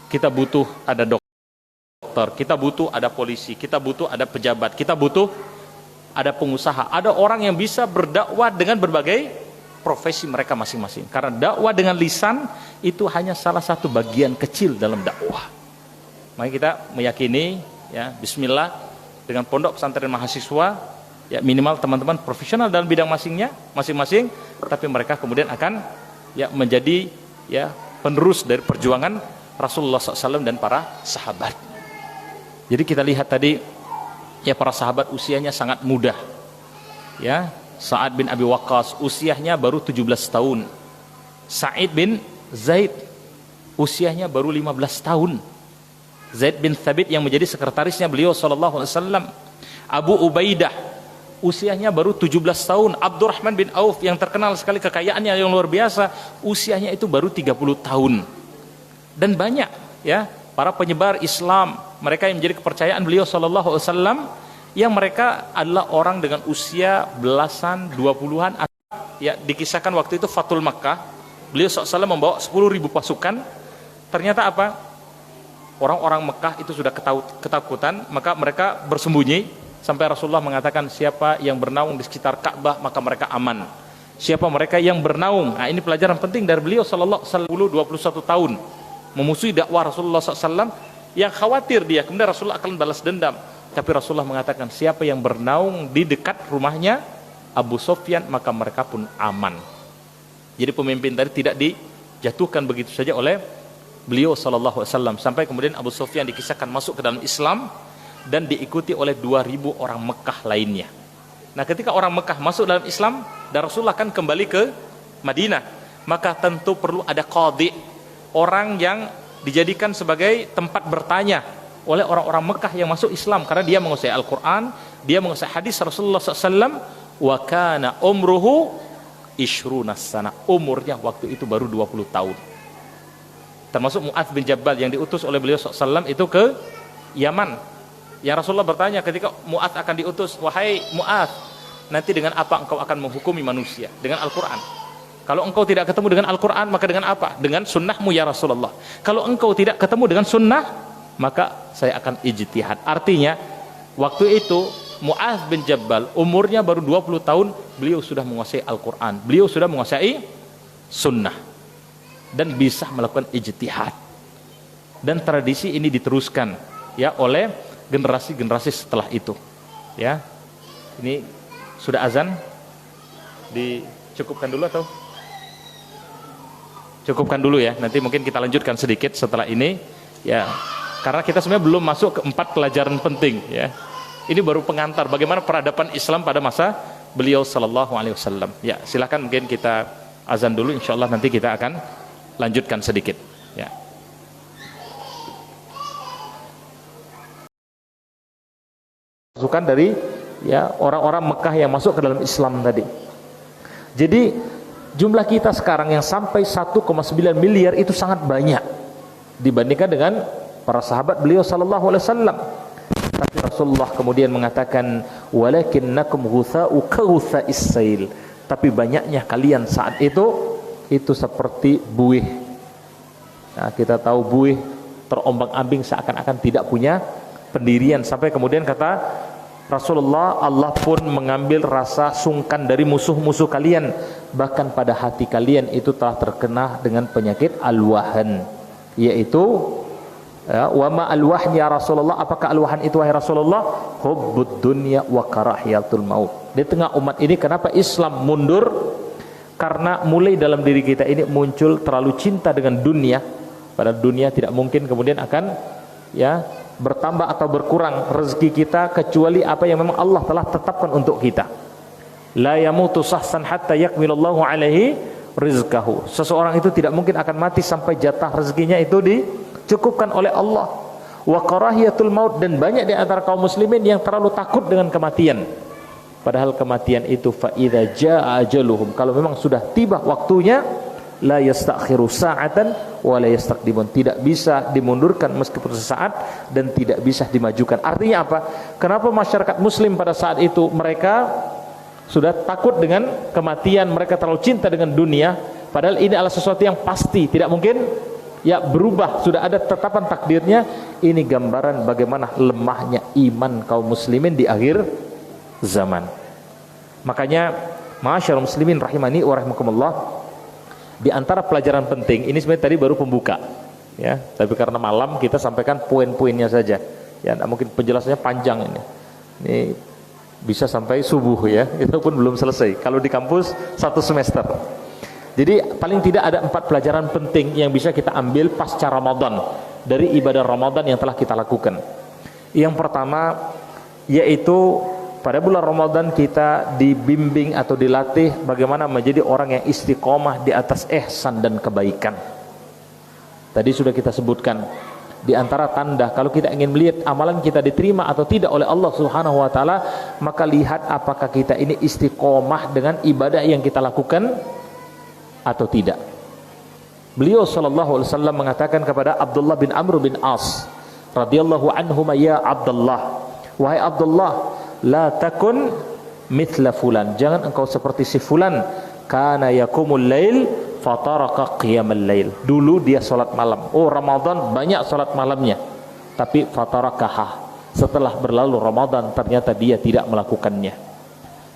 Kita butuh ada dokter, kita butuh ada polisi, kita butuh ada pejabat, kita butuh ada pengusaha, ada orang yang bisa berdakwah dengan berbagai profesi mereka masing-masing. Karena dakwah dengan lisan itu hanya salah satu bagian kecil dalam dakwah. Maka kita meyakini, ya, bismillah, dengan pondok pesantren mahasiswa, ya minimal teman-teman profesional dalam bidang masing-masing, tapi mereka kemudian akan, ya, menjadi, ya, penerus dari perjuangan Rasulullah SAW dan para sahabat. Jadi kita lihat tadi, ya, para sahabat usianya sangat muda, ya. Sa'ad bin Abi Waqqas usianya baru 17 tahun. Sa'id bin Zaid usianya baru 15 tahun. Zaid bin Thabit yang menjadi sekretarisnya beliau sallallahu alaihi wasallam. Abu Ubaidah usianya baru 17 tahun. Abdurrahman bin Auf yang terkenal sekali kekayaannya yang luar biasa, usianya itu baru 30 tahun. Dan banyak, ya, para penyebar Islam, mereka yang menjadi kepercayaan beliau sallallahu alaihi wasallam, yang mereka adalah orang dengan usia belasan, 20-an. Ya, dikisahkan waktu itu Fathul Makkah, beliau SAW membawa 10.000 pasukan. Ternyata apa? Orang-orang Mekah itu sudah ketakutan, maka mereka bersembunyi sampai Rasulullah mengatakan, siapa yang bernaung di sekitar Ka'bah maka mereka aman. Siapa mereka yang bernaung? Nah, ini pelajaran penting dari beliau sallallahu alaihi wasallam, 21 tahun memusuhi dakwah Rasulullah SAW, yang khawatir dia kemudian Rasulullah akan balas dendam. Tapi Rasulullah mengatakan, siapa yang bernaung di dekat rumahnya Abu Sufyan maka mereka pun aman. Jadi pemimpin tadi tidak dijatuhkan begitu saja oleh beliau sallallahu alaihi wasallam, sampai kemudian Abu Sufyan dikisahkan masuk ke dalam Islam dan diikuti oleh 2.000 orang Mekah lainnya. Nah, ketika orang Mekah masuk dalam Islam dan Rasulullah kan kembali ke Madinah, maka tentu perlu ada qadhi, orang yang dijadikan sebagai tempat bertanya oleh orang-orang Mekah yang masuk Islam, karena dia menguasai Al-Quran, dia menguasai hadis Rasulullah SAW. Wa kana umruhu ishruna sana, umurnya waktu itu baru 20 tahun. Termasuk Mu'adz bin Jabal yang diutus oleh beliau SAW itu ke Yaman. Yang Rasulullah bertanya ketika Mu'adz akan diutus, wahai Mu'adz, nanti dengan apa engkau akan menghukumi manusia? Dengan Al-Quran. Kalau engkau tidak ketemu dengan Al-Quran, maka dengan apa? Dengan sunnahmu ya Rasulullah. Kalau engkau tidak ketemu dengan sunnah, maka saya akan ijtihad. Artinya waktu itu Mu'adz bin Jabal umurnya baru 20 tahun, beliau sudah menguasai Al-Quran, beliau sudah menguasai sunnah dan bisa melakukan ijtihad. Dan tradisi ini diteruskan, ya, oleh generasi-generasi setelah itu, ya. Ini sudah azan, dicukupkan dulu atau cukupkan dulu, ya, nanti mungkin kita lanjutkan sedikit setelah ini, ya. Karena kita sebenarnya belum masuk ke 4 pelajaran penting, ya. Ini baru pengantar bagaimana peradaban Islam pada masa beliau sallallahu alaihi wasallam. Ya, silakan mungkin kita azan dulu, insyaallah nanti kita akan lanjutkan sedikit, ya. Masukan dari, ya, orang-orang Mekah yang masuk ke dalam Islam tadi. Jadi jumlah kita sekarang yang sampai 1,9 miliar itu sangat banyak dibandingkan dengan para sahabat beliau sallallahu alaihi wasallam. Tapi Rasulullah kemudian mengatakan, walakinnakum ghutha'u kaghutha'is sail, tapi banyaknya kalian saat itu seperti buih. Nah, kita tahu buih terombang-ambing seakan-akan tidak punya pendirian, sampai kemudian kata Rasulullah, Allah pun mengambil rasa sungkan dari musuh-musuh kalian, bahkan pada hati kalian itu telah terkena dengan penyakit al-wahan, yaitu, ya, wa ma al-wahn ya Rasulullah, apakah al-wahan itu wahai Rasulullah? Hubbud dunya wa karahiyatul maut. Di tengah umat ini kenapa Islam mundur? Karena mulai dalam diri kita ini muncul terlalu cinta dengan dunia, padahal dunia tidak mungkin kemudian akan, ya, bertambah atau berkurang rezeki kita kecuali apa yang memang Allah telah tetapkan untuk kita. La yamutu sahsan hatta yakmilallahu alaihi rizqahu. Seseorang itu tidak mungkin akan mati sampai jatah rezekinya itu dicukupkan oleh Allah. Wa karahiyatul maut, dan banyak di antara kaum muslimin yang terlalu takut dengan kematian. Padahal kematian itu fa idza jaa ajaluhum, kalau memang sudah tiba waktunya, la yastakhiru sa'atan wa la yastaqdimun, tidak bisa dimundurkan meskipun sesaat dan tidak bisa dimajukan. Artinya apa? Kenapa masyarakat muslim pada saat itu mereka sudah takut dengan kematian, mereka terlalu cinta dengan dunia, padahal ini adalah sesuatu yang pasti, tidak mungkin ya berubah, sudah ada tetapan takdirnya. Ini gambaran bagaimana lemahnya iman kaum muslimin di akhir zaman. Makanya ma'asyiral muslimin rahimani wa rahimakumullah, di antara pelajaran penting ini sebenarnya tadi baru pembuka ya, tapi karena malam kita sampaikan poin-poinnya saja ya, tidak mungkin penjelasannya panjang ini bisa sampai subuh ya, itu pun belum selesai kalau di kampus 1 semester. Jadi paling tidak ada 4 pelajaran penting yang bisa kita ambil pasca Ramadan dari ibadah Ramadan yang telah kita lakukan. Yang pertama yaitu pada bulan Ramadan kita dibimbing atau dilatih bagaimana menjadi orang yang istiqomah di atas ihsan dan kebaikan. Tadi sudah kita sebutkan, di antara tanda kalau kita ingin melihat amalan kita diterima atau tidak oleh Allah Subhanahu wa taala, maka lihat apakah kita ini istiqomah dengan ibadah yang kita lakukan atau tidak. Beliau sallallahu alaihi wasallam mengatakan kepada Abdullah bin Amr bin As radhiyallahu anhuma, ya Abdullah, wahai Abdullah, la takun mithla fulan, jangan engkau seperti si fulan, kana yakumul lail fataraka qiyamal lail, dulu dia salat malam, oh Ramadan banyak salat malamnya, tapi fatarakaha, setelah berlalu Ramadan ternyata dia tidak melakukannya.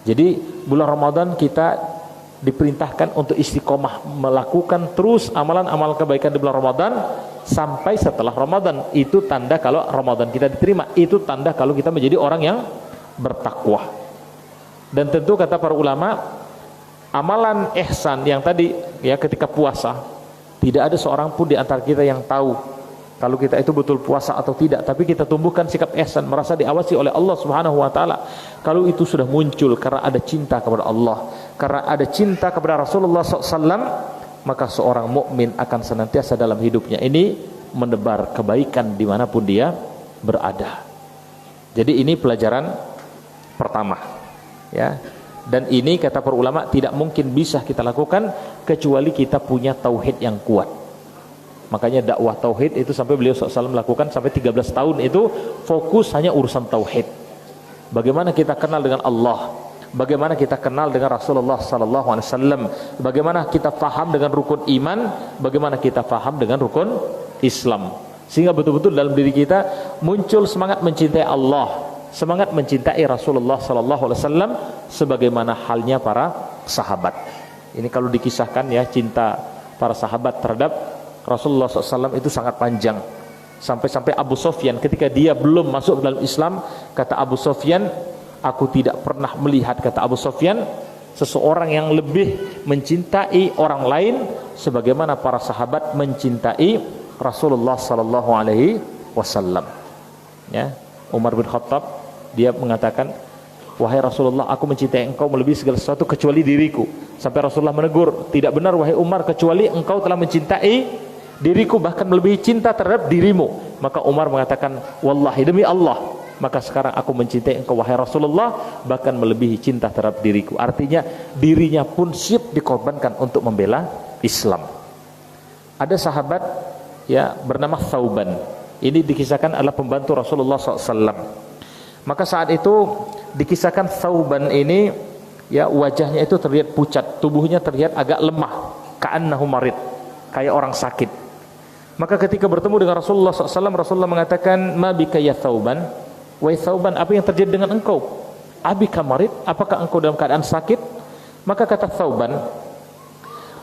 Jadi bulan Ramadan kita diperintahkan untuk istiqomah melakukan terus amalan-amal kebaikan di bulan Ramadan sampai setelah Ramadan. Itu tanda kalau Ramadan kita diterima, itu tanda kalau kita menjadi orang yang bertakwa. Dan tentu kata para ulama, amalan ihsan yang tadi ya ketika puasa, tidak ada seorang pun di antara kita yang tahu kalau kita itu betul puasa atau tidak, tapi kita tumbuhkan sikap ihsan, merasa diawasi oleh Allah Subhanahu wa taala. Kalau itu sudah muncul karena ada cinta kepada Allah, karena ada cinta kepada Rasulullah SAW, maka seorang mukmin akan senantiasa dalam hidupnya ini menebar kebaikan dimanapun dia berada. Jadi ini pelajaran pertama ya, dan ini kata para ulama tidak mungkin bisa kita lakukan kecuali kita punya tauhid yang kuat. Makanya dakwah tauhid itu sampai beliau SAW melakukan sampai 13 tahun itu fokus hanya urusan tauhid. Bagaimana kita kenal dengan Allah, bagaimana kita kenal dengan Rasulullah SAW, bagaimana kita faham dengan rukun iman, bagaimana kita faham dengan rukun Islam, sehingga betul-betul dalam diri kita muncul semangat mencintai Allah, semangat mencintai Rasulullah SAW, sebagaimana halnya para sahabat. Ini kalau dikisahkan ya, cinta para sahabat terhadap Rasulullah SAW itu sangat panjang. Sampai-sampai Abu Sufyan ketika dia belum masuk dalam Islam, kata Abu Sufyan, aku tidak pernah melihat, kata Abu Sufyan, seseorang yang lebih mencintai orang lain sebagaimana para sahabat mencintai Rasulullah SAW. Ya, Umar bin Khattab dia mengatakan, wahai Rasulullah, aku mencintai engkau melebihi segala sesuatu kecuali diriku. Sampai Rasulullah menegur, tidak benar wahai Umar, kecuali engkau telah mencintai diriku, bahkan melebihi cinta terhadap dirimu. Maka Umar mengatakan, wallahi, demi Allah, maka sekarang aku mencintai engkau wahai Rasulullah bahkan melebihi cinta terhadap diriku. Artinya dirinya pun siap dikorbankan untuk membela Islam. Ada sahabat ya bernama Thauban, ini dikisahkan adalah pembantu Rasulullah SAW. Maka saat itu dikisahkan Thauban ini ya wajahnya itu terlihat pucat, tubuhnya terlihat agak lemah, ka'annahu marid, kayak orang sakit. Maka ketika bertemu dengan Rasulullah SAW, Rasulullah mengatakan, ma bika ya Thauban, wahai Thauban, apa yang terjadi dengan engkau? Abika marid, apakah engkau dalam keadaan sakit? Maka kata Thauban,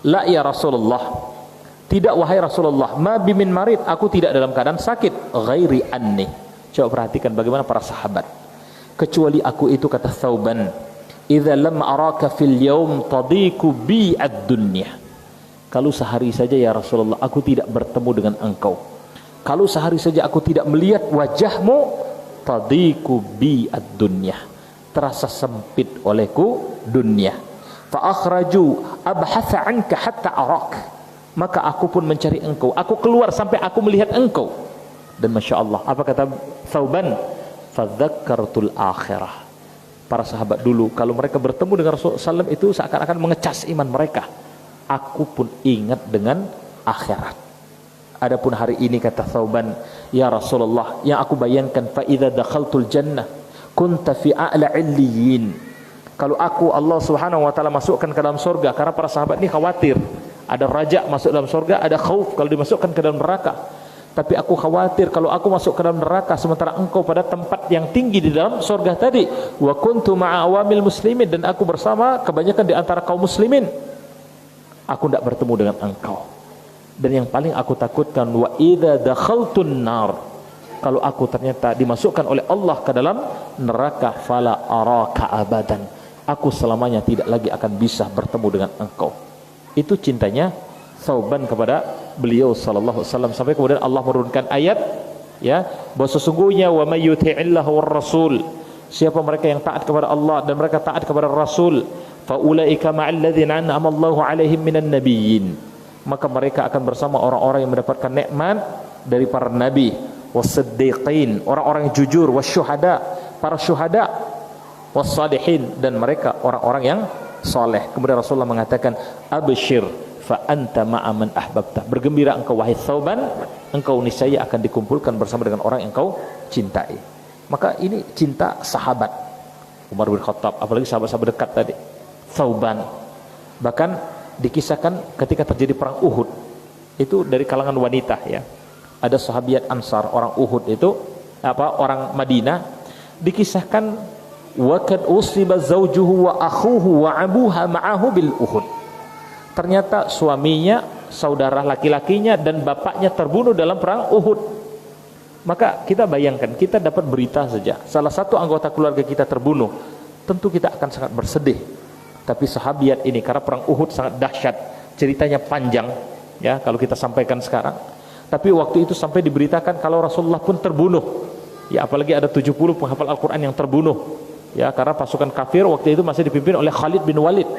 la ya Rasulullah, tidak wahai Rasulullah, ma bimin marid, aku tidak dalam keadaan sakit, ghairi anni. Coba perhatikan bagaimana para sahabat. Kecuali aku itu, kata Thauban, idza lam araka fil yaum tadiku bi ad-dunya. Kalau sehari saja ya Rasulullah aku tidak bertemu dengan engkau, kalau sehari saja aku tidak melihat wajahmu, tadiku bi ad-dunya, terasa sempit olehku dunia. Fa akhraju abhatha anka hatta arak, maka aku pun mencari engkau, aku keluar sampai aku melihat engkau. Dan Masya Allah, apa kata Thauban? Fadzakkartul akhirah. Para sahabat dulu kalau mereka bertemu dengan Rasulullah SAW itu seakan-akan mengecas iman mereka. Aku pun ingat dengan akhirat. Adapun hari ini kata Thauban, ya Rasulullah, yang aku bayangkan, fa idza dakhaltul jannah kunta fi a'la 'illiyin. Kalau aku Allah Subhanahu wa taala masukkan ke dalam surga, karena para sahabat ini khawatir ada raja masuk dalam surga, ada khauf kalau dimasukkan ke dalam neraka. Tapi aku khawatir kalau aku masuk ke dalam neraka sementara engkau pada tempat yang tinggi di dalam surga tadi. Wa kuntu ma'a awamil muslimin, dan aku bersama kebanyakan di antara kaum muslimin. Aku tidak bertemu dengan engkau. Dan yang paling aku takutkan, wa idza dakhaltun nar, kalau aku ternyata dimasukkan oleh Allah ke dalam neraka, fala araka abadan, aku selamanya tidak lagi akan bisa bertemu dengan engkau. Itu cintanya Thauban kepada beliau sallallahu alaihi wasallam, sampai kemudian Allah menurunkan ayat, ya, bahwa sesungguhnya wa may yuti'illah war rasul, siapa mereka yang taat kepada Allah dan mereka taat kepada Rasul, fa ulaika ma'al ladzina an'ama Allahu 'alaihim minan nabiyyin, maka mereka akan bersama orang-orang yang mendapatkan nikmat dari para nabi, was-siddiqin, orang-orang yang jujur, wasyuhada, para syuhada, was-salihin, dan mereka orang-orang yang saleh. Kemudian Rasulullah mengatakan, absyir fa anta ma'a man ahbabta, bergembira engkau wahai Thauban, engkau niscaya akan dikumpulkan bersama dengan orang yang engkau cintai. Maka ini cinta sahabat Umar bin Khattab, apalagi sahabat-sahabat dekat tadi, Thauban. Bahkan dikisahkan ketika terjadi perang Uhud, itu dari kalangan wanita, ya, ada sahabiat Ansar, orang Uhud itu orang Madinah, dikisahkan wa kad usiba zawjuhu wa akhuhu wa abuha ma'ahu bil Uhud. Ternyata suaminya, saudara laki-lakinya, dan bapaknya terbunuh dalam perang Uhud. Maka kita bayangkan, kita dapat berita saja salah satu anggota keluarga kita terbunuh, tentu kita akan sangat bersedih. Tapi sahabiat ini, karena perang Uhud sangat dahsyat, ceritanya panjang, ya, kalau kita sampaikan sekarang. Tapi waktu itu sampai diberitakan kalau Rasulullah pun terbunuh, ya, apalagi ada 70 penghafal Al-Quran yang terbunuh, ya, karena pasukan kafir waktu itu masih dipimpin oleh Khalid bin Walid,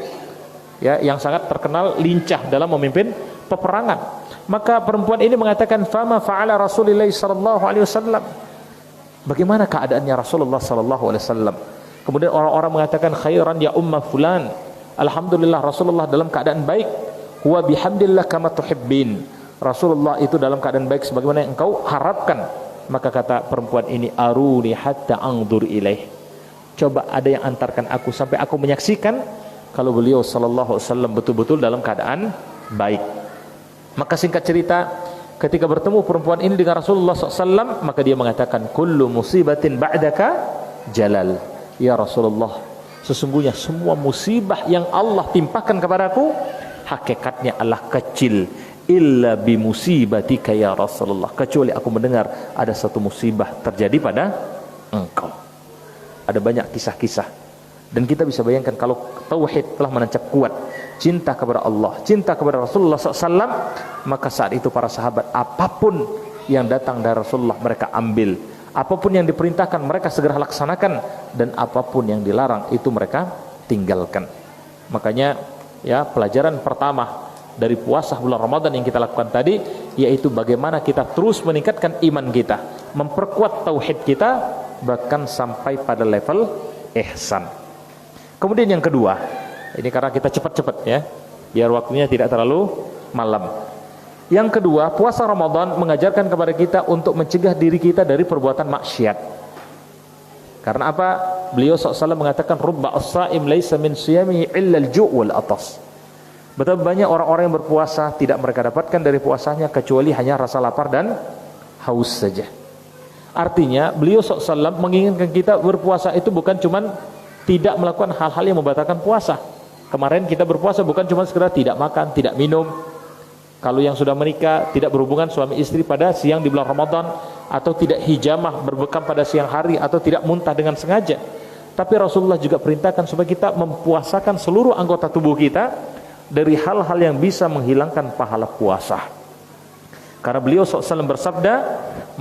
ya, yang sangat terkenal lincah dalam memimpin peperangan. Maka perempuan ini mengatakan, fama fa'ala Rasulullah sallallahu alaihi wasallam, bagaimana keadaannya Rasulullah sallallahu alaihi wasallam? Kemudian orang-orang mengatakan, khairan ya umma fulan, alhamdulillah Rasulullah dalam keadaan baik, huwa bihamdillah kama tuhibbin, Rasulullah itu dalam keadaan baik sebagaimana yang engkau harapkan. Maka kata perempuan ini, aruni hatta anzur ilaih, coba ada yang antarkan aku sampai aku menyaksikan kalau beliau sallallahu alaihi wasallam betul-betul dalam keadaan baik. Maka singkat cerita, ketika bertemu perempuan ini dengan Rasulullah SAW, maka dia mengatakan, kullu musibatin ba'daka jalal, ya Rasulullah, sesungguhnya semua musibah yang Allah timpakan kepadaku hakikatnya adalah kecil, illa bi musibatika ya Rasulullah, kecuali aku mendengar ada satu musibah terjadi pada engkau. Ada banyak kisah-kisah. Dan kita bisa bayangkan kalau tauhid telah menancap kuat, cinta kepada Allah, cinta kepada Rasulullah SAW, maka saat itu para sahabat, apapun yang datang dari Rasulullah mereka ambil, apapun yang diperintahkan mereka segera laksanakan, dan apapun yang dilarang itu mereka tinggalkan. Makanya, ya, pelajaran pertama dari puasa bulan Ramadan yang kita lakukan tadi, yaitu bagaimana kita terus meningkatkan iman kita, memperkuat tauhid kita, bahkan sampai pada level ihsan. Kemudian yang kedua, ini karena kita cepat-cepat, ya, biar waktunya tidak terlalu malam. Yang kedua, puasa Ramadan mengajarkan kepada kita untuk mencegah diri kita dari perbuatan maksiat. Karena apa? Beliau SAW mengatakan, rubba as-saim laisa min siyamihi illa al-ju' wal atas. Betapa banyak orang-orang yang berpuasa tidak mereka dapatkan dari puasanya kecuali hanya rasa lapar dan haus saja. Artinya beliau SAW menginginkan kita berpuasa itu bukan cuman tidak melakukan hal-hal yang membatalkan puasa. Kemarin kita berpuasa bukan cuma sekedar tidak makan, tidak minum. Kalau yang sudah menikah, tidak berhubungan suami istri pada siang di bulan Ramadan, atau tidak hijamah berbekam pada siang hari, atau tidak muntah dengan sengaja. Tapi Rasulullah juga perintahkan supaya kita mempuasakan seluruh anggota tubuh kita dari hal-hal yang bisa menghilangkan pahala puasa. Karena beliau SAW bersabda,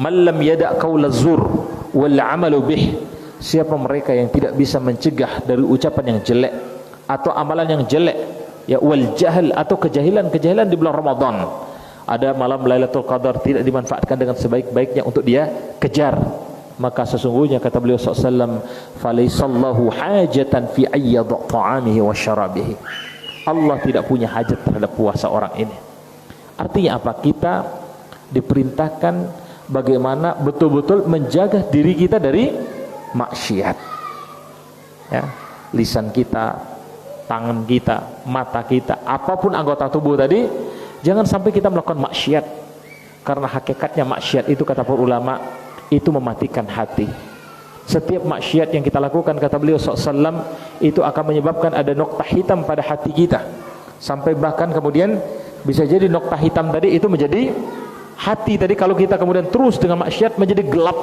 man lam yada' qaula zur wal 'amalu bih, siapa mereka yang tidak bisa mencegah dari ucapan yang jelek atau amalan yang jelek Ya, wal jahl atau kejahilan di bulan Ramadan. Ada malam Lailatul Qadar tidak dimanfaatkan dengan sebaik-baiknya untuk dia kejar. Maka sesungguhnya kata beliau SAW, falaisallahu hajatan fi ayyadha ta'amihi wa syarabihi. Allah tidak punya hajat terhadap puasa orang ini. Artinya apa? Kita diperintahkan bagaimana betul-betul menjaga diri kita dari maksiat. Ya, lisan kita, tangan kita, mata kita, apapun anggota tubuh tadi, jangan sampai kita melakukan maksiat. Karena hakikatnya maksiat itu kata para ulama, itu mematikan hati. Setiap maksiat yang kita lakukan kata beliau SAW, itu akan menyebabkan ada noktah hitam pada hati kita. Sampai bahkan kemudian bisa jadi noktah hitam tadi itu menjadi hati tadi, kalau kita kemudian terus dengan maksiat menjadi gelap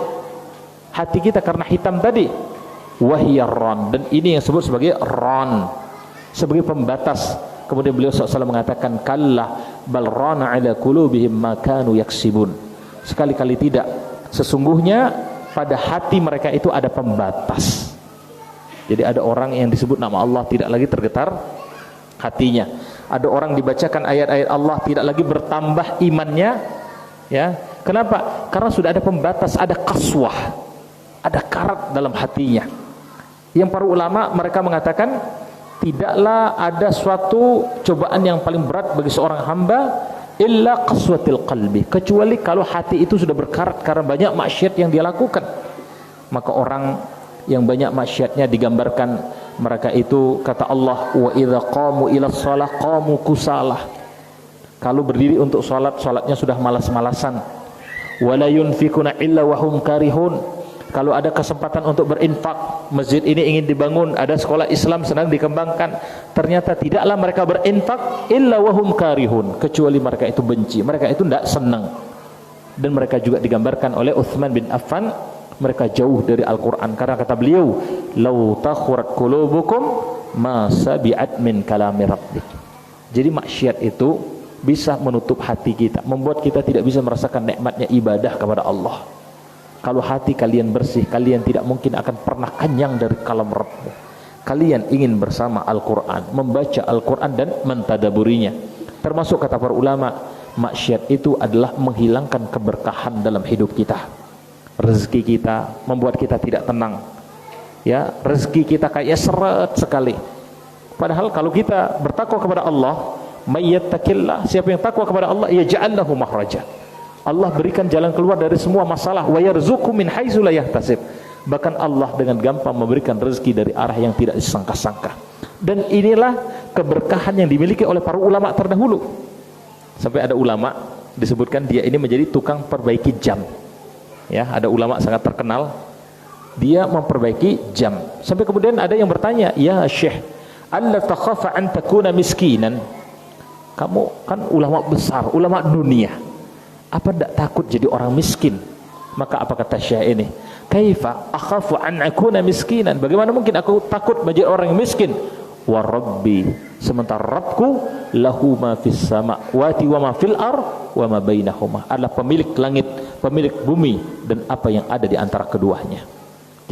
hati kita karena hitam tadi. Wahiyar ron, dan ini yang disebut sebagai ron, sebagai pembatas. Kemudian beliau SAW mengatakan, kallah bal rana ala qulubihim ma kanu yaksibun. Sekali-kali tidak, sesungguhnya pada hati mereka itu ada pembatas. Jadi ada orang yang disebut nama Allah tidak lagi tergetar hatinya. Ada orang dibacakan ayat-ayat Allah tidak lagi bertambah imannya. Ya, kenapa? Karena sudah ada pembatas, ada qaswah, ada karat dalam hatinya. Yang para ulama mereka mengatakan, tidaklah ada suatu cobaan yang paling berat bagi seorang hamba illa qaswatil qalbi, kecuali kalau hati itu sudah berkarat karena banyak maksiat yang dia lakukan. Maka orang yang banyak maksiatnya digambarkan mereka itu kata Allah, wa idza qamu ila shalah qamu kusalah. Kalau berdiri untuk salat, salatnya sudah malas-malasan. Wala yunfikuna illa wa hum karihun. Kalau ada kesempatan untuk berinfak, masjid ini ingin dibangun, ada sekolah Islam sedang dikembangkan, ternyata tidaklah mereka berinfak illa wahum karihun, kecuali mereka itu benci, mereka itu tidak senang. Dan mereka juga digambarkan oleh Uthman bin Affan, mereka jauh dari Al-Quran, karena kata beliau, lau takhurat qulubukum ma sabi'at min kalami rabbik. Jadi maksiat itu bisa menutup hati kita, membuat kita tidak bisa merasakan nikmatnya ibadah kepada Allah. Kalau hati kalian bersih, kalian tidak mungkin akan pernah kenyang dari kalam Rabbmu. Kalian ingin bersama Al-Quran, membaca Al-Quran dan mentadaburinya. Termasuk kata para ulama, maksiat itu adalah menghilangkan keberkahan dalam hidup kita. Rezeki kita membuat kita tidak tenang. Ya, rezeki kita kayaknya seret sekali. Padahal kalau kita bertakwa kepada Allah, mayyattaqillah, siapa yang takwa kepada Allah, yaj'al lahu makhraja. Allah berikan jalan keluar dari semua masalah. Wa yarzuqu min haitsu la yahtasib. Bahkan Allah dengan gampang memberikan rezeki dari arah yang tidak disangka-sangka. Dan inilah keberkahan yang dimiliki oleh para ulama terdahulu. Sampai ada ulama disebutkan dia ini menjadi tukang perbaiki jam. Ya, ada ulama sangat terkenal, dia memperbaiki jam. Sampai kemudian ada yang bertanya, "Ya Syekh, alla takhafa an takuna miskinan?" Kamu kan ulama besar, ulama dunia. Apa tidak takut jadi orang miskin? Maka apa kata Syekh ini? Kaifa akhafu an akuna miskinan? Bagaimana mungkin aku takut menjadi orang yang miskin? Wa rabbi, sementara Rabbku lahu ma fis samawati wa ma fil ar wa ma bainahuma, adalah pemilik langit, pemilik bumi dan apa yang ada di antara keduanya.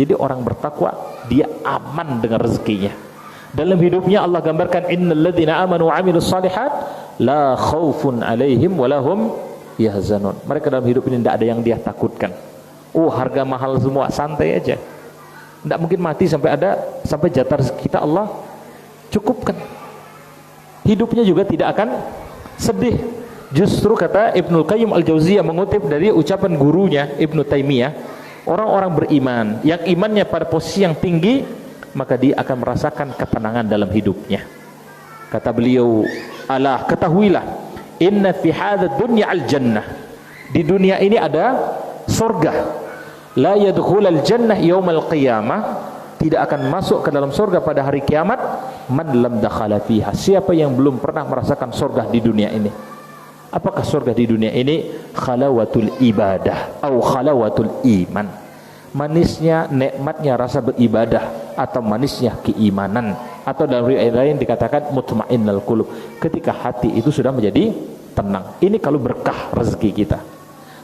Jadi orang bertakwa dia aman dengan rezekinya. Dalam hidupnya Allah gambarkan, innal ladzina amanu wa amilus shalihat la khaufun alaihim wa lahum yahzanun. Mereka dalam hidup ini tidak ada yang dia takutkan. Oh, harga mahal semua, santai aja. Tidak mungkin mati sampai jatah rezeki kita Allah cukupkan. Hidupnya juga tidak akan sedih. Justru kata Ibnul Qayyim Al-Jauziyah mengutip dari ucapan gurunya Ibnu Taimiyah, orang-orang beriman yang imannya pada posisi yang tinggi, maka dia akan merasakan ketenangan dalam hidupnya. Kata beliau, alah ketahuilah, inna fi hadzal dunya al-jannah, di dunia ini ada surga. La yadkhulul jannah yaumal qiyamah, tidak akan masuk ke dalam surga pada hari kiamat man lam dakhala fiha, siapa yang belum pernah merasakan surga di dunia ini. Apakah surga di dunia ini? Khalawatul ibadah atau khalawatul iman, manisnya nikmatnya rasa beribadah atau manisnya keimanan, atau dalam riwayat lain dikatakan mutmainnal qulub, ketika hati itu sudah menjadi tenang. Ini kalau berkah rezeki kita.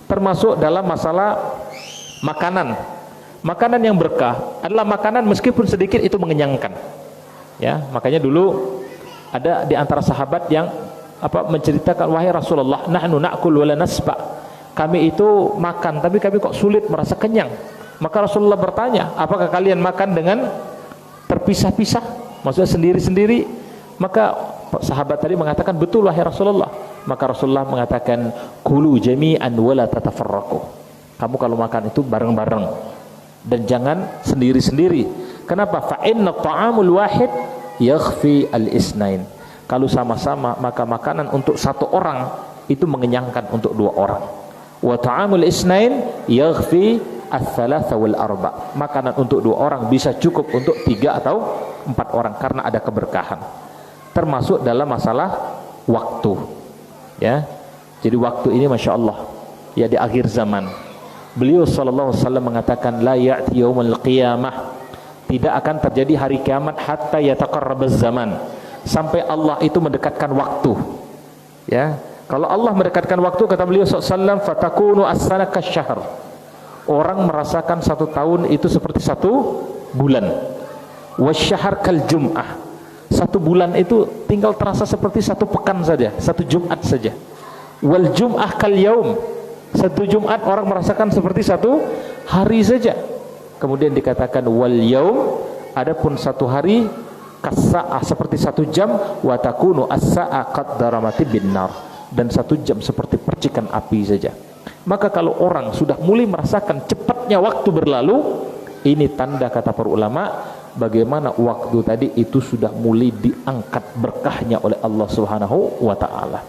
Termasuk dalam masalah makanan. Makanan yang berkah adalah makanan meskipun sedikit itu mengenyangkan. Ya, makanya dulu Ada di antara sahabat yang menceritakan, wahai Rasulullah, nahnu na'kul wala nasba. Kami itu makan tapi kami kok sulit merasa kenyang. Maka Rasulullah bertanya, apakah kalian makan dengan terpisah-pisah, maksudnya sendiri-sendiri? Maka sahabat tadi mengatakan, betul wahai Rasulullah. Maka Rasulullah mengatakan, kulu jami'an wala tatafarraqu. Kamu kalau makan itu bareng-bareng dan jangan sendiri-sendiri. Kenapa? Fa inna ta'amul wahid yakhfi al-isnain. Kalau sama-sama, maka makanan untuk satu orang itu mengenyangkan untuk dua orang. Wa ta'amul isnain yakhfi ats-tsalatsa wal arba. Makanan untuk dua orang bisa cukup untuk 3 atau 4 orang karena ada keberkahan. Termasuk dalam masalah waktu. Ya. Jadi waktu ini Masya Allah, ya di akhir zaman. Beliau sallallahu alaihi wasallam mengatakan, la ya'ti yaumul qiyamah. Tidak akan terjadi hari kiamat hatta yataqarrabaz zaman. Sampai Allah itu mendekatkan waktu. Ya. Kalau Allah mendekatkan waktu, kata beliau sallallahu alaihi wasallam, fatakunu as-sana kasyahr. Orang merasakan 1 tahun itu seperti 1 bulan. Wasyahr kal jum'ah. 1 bulan itu tinggal terasa seperti 1 pekan saja, 1 Jumat saja. Wal jum'ah kal yaum. 1 Jumat orang merasakan seperti 1 hari saja. Kemudian dikatakan wal yaum, adapun 1 hari kasa'ah seperti 1 jam, wa takunu as-sa'a qaddaramati binnar, dan 1 jam seperti percikan api saja. Maka kalau orang sudah mulai merasakan cepatnya waktu berlalu, ini tanda, kata para ulama, bagaimana waktu tadi itu sudah mulai diangkat berkahnya oleh Allah Subhanahu wa taala.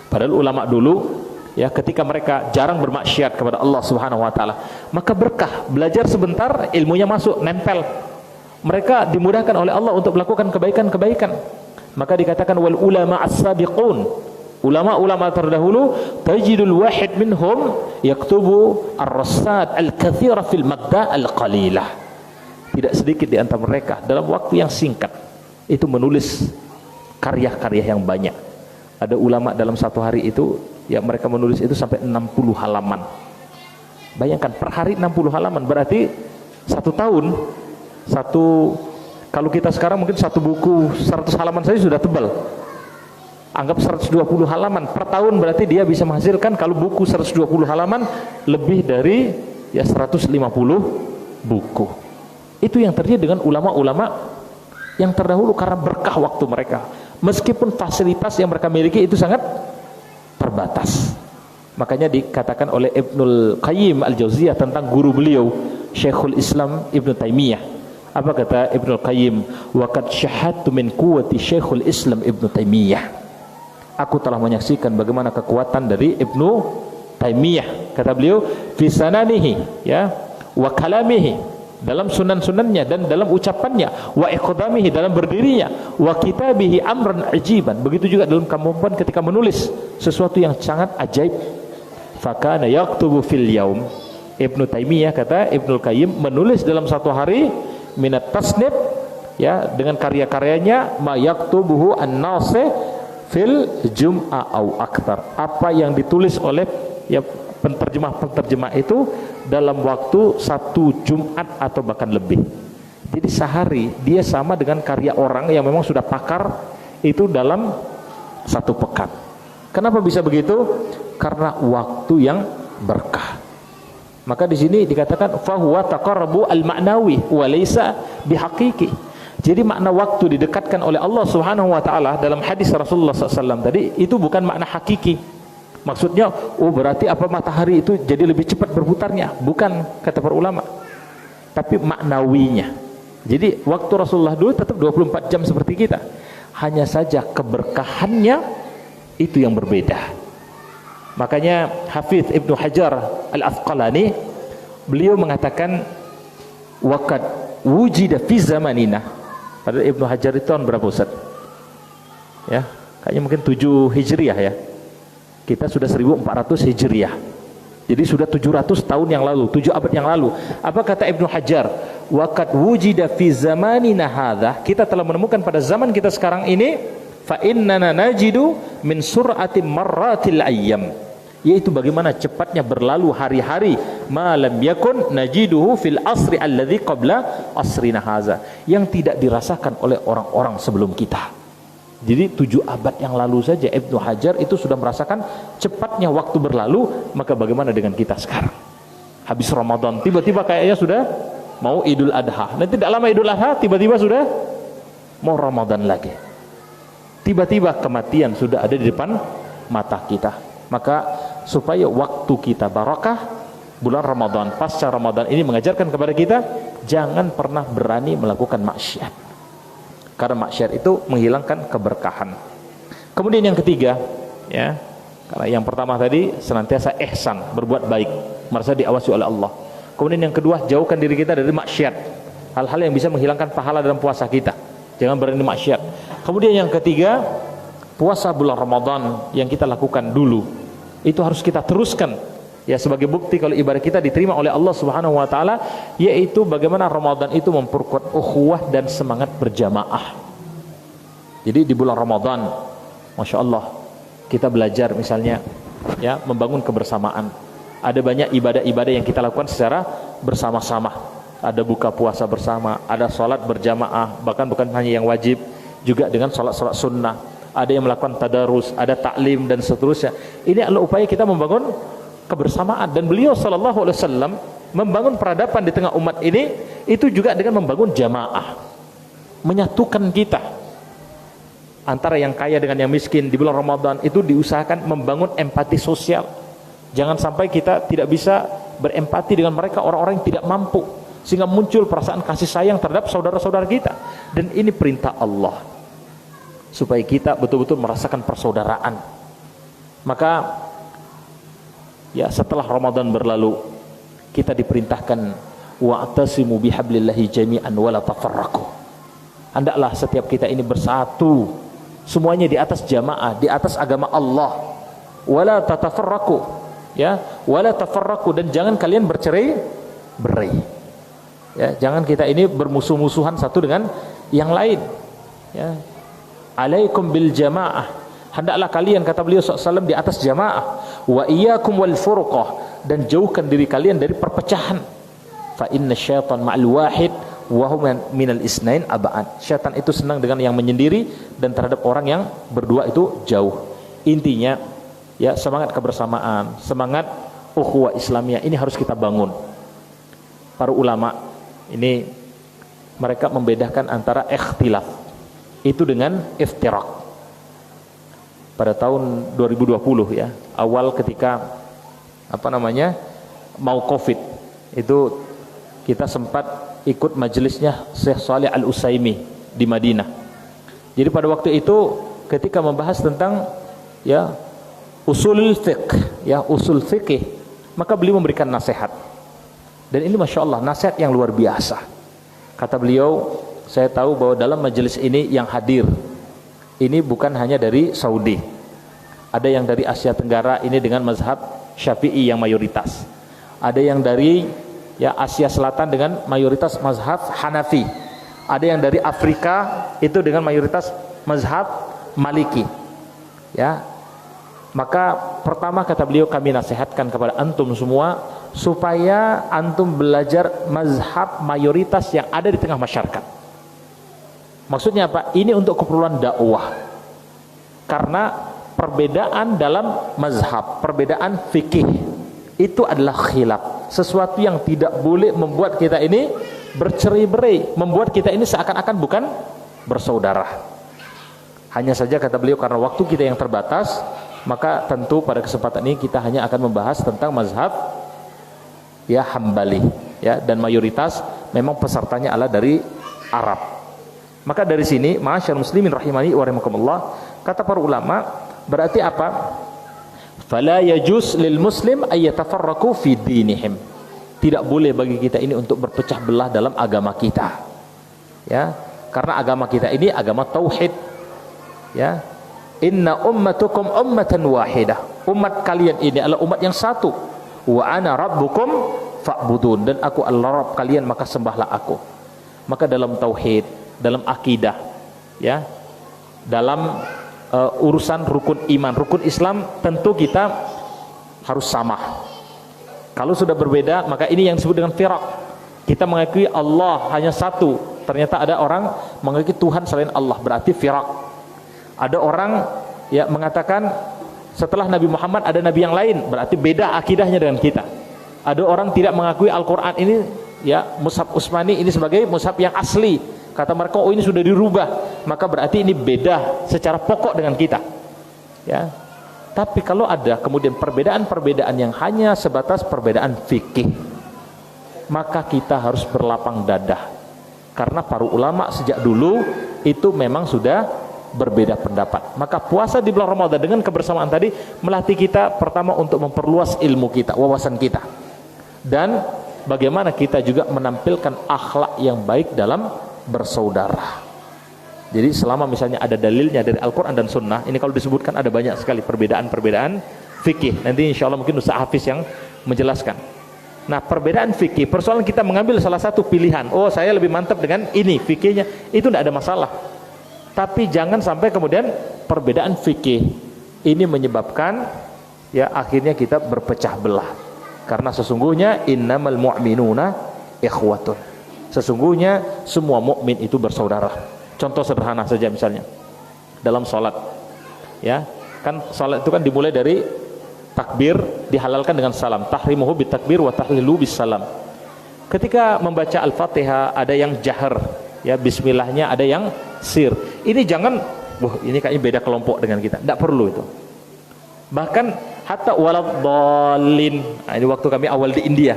Padahal ulama dulu, ya, ketika mereka jarang bermaksiat kepada Allah Subhanahu wa taala, maka berkah, belajar sebentar ilmunya masuk, nempel. Mereka dimudahkan oleh Allah untuk melakukan kebaikan-kebaikan. Maka dikatakan wal ulama as-sabiqun. Ulama-ulama terdahulu, tajidul wahid minhum yaktubu ar-rassad al-kathira fil madda al-qalilah. Tidak sedikit di antara mereka dalam waktu yang singkat itu menulis karya-karya yang banyak. Ada ulama dalam 1 hari itu, ya, mereka menulis itu sampai 60 halaman. Bayangkan per hari 60 halaman, berarti 1 tahun kalau kita sekarang mungkin 1 buku 100 halaman saja sudah tebal. Anggap 120 halaman per tahun, berarti dia bisa menghasilkan, kalau buku 120 halaman, lebih dari, ya, 150 buku. Itu yang terjadi dengan ulama-ulama yang terdahulu karena berkah waktu mereka. Meskipun fasilitas yang mereka miliki itu sangat terbatas. Makanya dikatakan oleh Ibnul Qayyim al-Jauziyah tentang guru beliau, Syekhul Islam Ibnu Taimiyah. Apa kata Ibnul Qayyim? Wa qad syahadtu min quwwati Syekhul Islam Ibnu Taimiyah. Aku telah menyaksikan bagaimana kekuatan dari Ibnu Taimiyah. Kata beliau, fi sananihi, ya, wa kalamihi, dalam sunan-sunannya dan dalam ucapannya, wa iqdamihi, dalam berdirinya, wa kitabihi amran ajiban. Begitu juga dalam kemampuan ketika menulis sesuatu yang sangat ajaib. Fakana yaktubu fil yaum. Ibnu Taimiyah, kata Ibnul Qayyim, menulis dalam 1 hari minat tasnif, ya, dengan karya-karyanya, ma yaktubuhu an-nasih fil jum'a au aktar. Apa yang ditulis oleh, ya, penterjemah-penterjemah itu dalam waktu 1 Jumat atau bahkan lebih. Jadi sehari dia sama dengan karya orang yang memang sudah pakar itu dalam 1 pekan. Kenapa bisa begitu? Karena waktu yang berkah. Maka di sini dikatakan fahuwa taqarrabu al-ma'nawi wa laysa bihaqiqi. Jadi makna waktu didekatkan oleh Allah Subhanahu wa taala dalam hadis Rasulullah SAW tadi itu bukan makna hakiki. Maksudnya, oh berarti apa matahari itu jadi lebih cepat berputarnya? Bukan, kata para ulama. Tapi maknawinya. Jadi waktu Rasulullah dulu tetap 24 jam seperti kita. Hanya saja keberkahannya itu yang berbeda. Makanya Hafidz Ibnu Hajar Al-Asqalani beliau mengatakan waqad wujida fi zamanina. Padahal Ibnu Hajar itu tahun berapa, Ustaz? Ya, kayaknya mungkin 7 Hijriah ya. Kita sudah 1400 Hijriah. Jadi sudah 700 tahun yang lalu, 7 abad yang lalu. Apa kata Ibnu Hajar? Waqad wujida fi zamanina hadza. Kita telah menemukan pada zaman kita sekarang ini, fa innana najidu min sur'ati marratil ayyam. Yaitu bagaimana cepatnya berlalu hari-hari, malam yakun najiduhu fil asri alladzi qabla asrina haza, yang tidak dirasakan oleh orang-orang sebelum kita. Jadi 7 abad yang lalu saja Ibnu Hajar itu sudah merasakan cepatnya waktu berlalu, maka bagaimana dengan kita sekarang? Habis Ramadan, tiba-tiba kayaknya sudah mau Idul Adha. Nanti tidak lama Idul Adha, tiba-tiba sudah mau Ramadan lagi. Tiba-tiba kematian sudah ada di depan mata kita. Maka supaya waktu kita barakah, bulan Ramadan, pasca Ramadan ini mengajarkan kepada kita jangan pernah berani melakukan maksiat. Karena maksiat itu menghilangkan keberkahan. Kemudian yang ketiga, ya, karena yang pertama tadi senantiasa ihsan, berbuat baik, merasa diawasi oleh Allah. Kemudian yang kedua, jauhkan diri kita dari maksiat, hal-hal yang bisa menghilangkan pahala dalam puasa kita. Jangan berani maksiat. Kemudian yang ketiga, puasa bulan Ramadan yang kita lakukan dulu itu harus kita teruskan. Ya, sebagai bukti kalau ibadah kita diterima oleh Allah Subhanahu wa taala, yaitu bagaimana Ramadan itu memperkuat ukhuwah dan semangat berjamaah. Jadi di bulan Ramadan, Masya Allah, kita belajar misalnya ya membangun kebersamaan. Ada banyak ibadah-ibadah yang kita lakukan secara bersama-sama. Ada buka puasa bersama, ada sholat berjamaah, bahkan bukan hanya yang wajib, juga dengan sholat-sholat sunnah. Ada yang melakukan tadarus, ada taklim dan seterusnya. Ini adalah upaya kita membangun kebersamaan, dan beliau sallallahu alaihi wasallam membangun peradaban di tengah umat ini itu juga dengan membangun jamaah, menyatukan kita antara yang kaya dengan yang miskin. Di bulan Ramadan itu diusahakan membangun empati sosial. Jangan sampai kita tidak bisa berempati dengan mereka, orang-orang yang tidak mampu, sehingga muncul perasaan kasih sayang terhadap saudara-saudara kita. Dan ini perintah Allah supaya kita betul-betul merasakan persaudaraan. Maka ya, setelah Ramadan berlalu, kita diperintahkan wa'tasimu bihablillahi jami'an wala tafarraqu. Hendaklah setiap kita ini bersatu, semuanya di atas jamaah, di atas agama Allah. Wala tatafarraqu, ya, wala tafarraqu, dan jangan kalian bercerai-berai. Ya, jangan kita ini bermusuh-musuhan satu dengan yang lain. Ya. Alaikum bil jamaah. Hendaklah kalian, kata beliau SAW, di atas jamaah. Wa iyyakum wal furqah, dan jauhkan diri kalian dari perpecahan. Fa inna syaitan ma'al wahid wa hum minal isnain aba'an. Syaitan itu senang dengan yang menyendiri, dan terhadap orang yang berdua itu jauh. Intinya ya, semangat kebersamaan, semangat ukhuwah Islamiyah ini harus kita bangun. Para ulama ini mereka membedakan antara ikhtilaf itu dengan iftiraq. Pada tahun 2020 ya, awal ketika mau Covid itu, kita sempat ikut majelisnya Syekh Shalih Al-Utsaimin di Madinah. Jadi pada waktu itu ketika membahas tentang ya usul fiqh, ya usul fikih, maka beliau memberikan nasihat. Dan ini Masya Allah nasihat yang luar biasa. Kata beliau, saya tahu bahwa dalam majelis ini yang hadir ini bukan hanya dari Saudi, ada yang dari Asia Tenggara ini dengan mazhab Syafi'i yang mayoritas, ada yang dari ya Asia Selatan dengan mayoritas mazhab Hanafi, ada yang dari Afrika itu dengan mayoritas mazhab Maliki. Ya, maka pertama kata beliau, kami nasihatkan kepada antum semua supaya antum belajar mazhab mayoritas yang ada di tengah masyarakat. Maksudnya apa? Ini untuk keperluan dakwah. Karena perbedaan dalam mazhab, perbedaan fikih itu adalah khilaf, sesuatu yang tidak boleh membuat kita ini bercerai-berai, membuat kita ini seakan-akan bukan bersaudara. Hanya saja kata beliau, karena waktu kita yang terbatas, maka tentu pada kesempatan ini kita hanya akan membahas tentang mazhab ya Hambali, ya, dan mayoritas memang pesertanya adalah dari Arab. Maka dari sini, ma'asyarul muslimin rahimani wa rahimakumullah, kata para ulama, berarti apa? Fala yajuz lil muslim ay yatafarraqu fi dinihim. Tidak boleh bagi kita ini untuk berpecah belah dalam agama kita. Ya, karena agama kita ini agama tauhid. Ya. Inna ummatukum ummatan wahidah. Umat kalian ini adalah umat yang satu. Wa ana rabbukum fa'budun, dan aku adalah Rabb kalian, maka sembahlah aku. Maka dalam tauhid, dalam akidah, ya, dalam urusan rukun iman, rukun Islam, tentu kita harus sama. Kalau sudah berbeda, maka ini yang disebut dengan firaq. Kita mengakui Allah hanya satu, ternyata ada orang mengakui Tuhan selain Allah, berarti firaq. Ada orang ya mengatakan setelah Nabi Muhammad ada nabi yang lain, berarti beda akidahnya dengan kita. Ada orang tidak mengakui Al-Quran ini ya mushaf Utsmani ini sebagai mushaf yang asli. Kata mereka, oh ini sudah dirubah, maka berarti ini beda secara pokok dengan kita. Ya. Tapi kalau ada kemudian perbedaan-perbedaan yang hanya sebatas perbedaan fikih, maka kita harus berlapang dada. Karena para ulama sejak dulu itu memang sudah berbeda pendapat. Maka puasa di bulan Ramadan dengan kebersamaan tadi melatih kita pertama untuk memperluas ilmu kita, wawasan kita. Dan bagaimana kita juga menampilkan akhlak yang baik dalam bersaudara. Jadi selama misalnya ada dalilnya dari Al-Quran dan Sunnah, ini kalau disebutkan ada banyak sekali perbedaan-perbedaan fikih. Nanti insya Allah mungkin Ustaz Hafiz yang menjelaskan. Nah, perbedaan fikih, persoalan kita mengambil salah satu pilihan. Oh, saya lebih mantap dengan ini fikihnya, itu tidak ada masalah. Tapi jangan sampai kemudian perbedaan fikih ini menyebabkan ya akhirnya kita berpecah belah. Karena sesungguhnya innamal mu'minuna ikhwatun. Sesungguhnya semua mukmin itu bersaudara. Contoh sederhana saja misalnya dalam salat. Ya, kan salat itu kan dimulai dari takbir, dihalalkan dengan salam. Tahrimuhu bitakbir wa tahlilu bis salam. Ketika membaca Al-Fatihah ada yang jahar, ya bismillahnya ada yang sir. Ini jangan, wah ini kayaknya beda kelompok dengan kita. Tidak perlu itu. Bahkan hatta waladhdallin. Nah, ini waktu kami awal di India.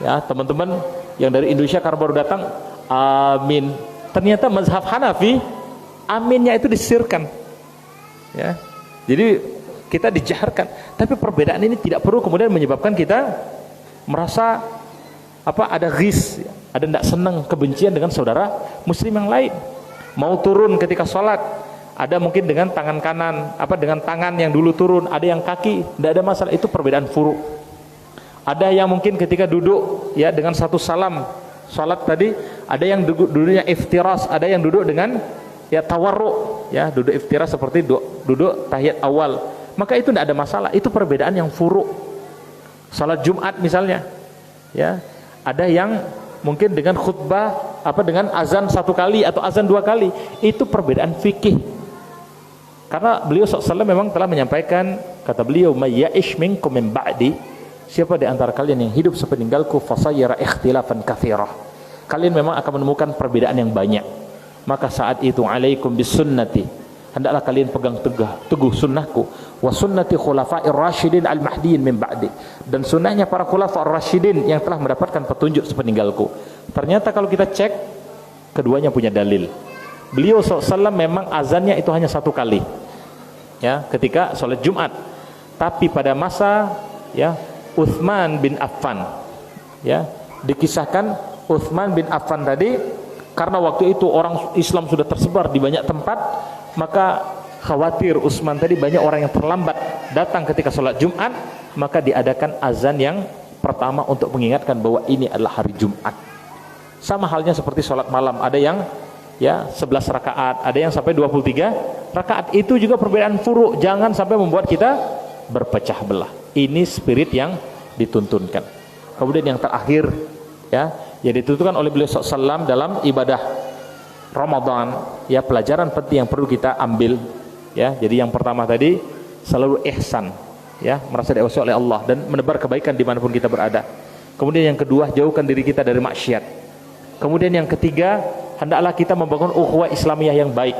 Ya, teman-teman yang dari Indonesia karena baru datang, amin. Ternyata mazhab Hanafi aminnya itu disirkan. Ya. Jadi kita dijaharkan. Tapi perbedaan ini tidak perlu kemudian menyebabkan kita merasa ada ghis, ada tidak senang, kebencian dengan saudara muslim yang lain. Mau turun ketika sholat, ada mungkin dengan tangan kanan, dengan tangan yang dulu turun, ada yang kaki, tidak ada masalah, itu perbedaan furu'. Ada yang mungkin ketika duduk ya dengan satu salam salat tadi, ada yang duduknya iftiras, ada yang duduk dengan ya tawarruk, ya duduk iftiras seperti duduk tahiyat awal. Maka itu tidak ada masalah, itu perbedaan yang furu'. Salat Jumat misalnya, ya ada yang mungkin dengan khutbah dengan azan satu kali atau azan dua kali, itu perbedaan fikih. Karena beliau SAW memang telah menyampaikan, kata beliau, may ya'ish minkum min ba'di, siapa di antara kalian yang hidup sepeninggalku fasayyara ikhtilafan katsira, kalian memang akan menemukan perbedaan yang banyak. Maka saat itu alaikum bisunnati, hendaklah kalian pegang teguh sunnahku, wa sunnati khulafa'ir rasyidin al-mahdiyyin min ba'di, dan sunnahnya para khulafa'ir rasyidin yang telah mendapatkan petunjuk sepeninggalku. Ternyata kalau kita cek, keduanya punya dalil. Beliau SAW memang azannya itu hanya satu kali, ya ketika sholat Jumat. Tapi pada masa ya Utsman bin Affan, ya dikisahkan Utsman bin Affan tadi, karena waktu itu orang Islam sudah tersebar di banyak tempat, maka khawatir Utsman tadi banyak orang yang terlambat datang ketika sholat Jumat, maka diadakan azan yang pertama untuk mengingatkan bahwa ini adalah hari Jumat. Sama halnya seperti sholat malam, ada yang ya 11 rakaat, ada yang sampai 23 rakaat. Itu juga perbedaan furu', jangan sampai membuat kita berpecah belah. Ini spirit yang dituntunkan. Kemudian yang terakhir ya, yang ditentukan oleh beliau SAW dalam ibadah Ramadan, ya pelajaran penting yang perlu kita ambil, ya. Jadi yang pertama tadi selalu ihsan, ya merasa diawasi oleh Allah dan menebar kebaikan dimanapun kita berada. Kemudian yang kedua, jauhkan diri kita dari maksiat. Kemudian yang ketiga, hendaklah kita membangun ukhuwah Islamiyah yang baik.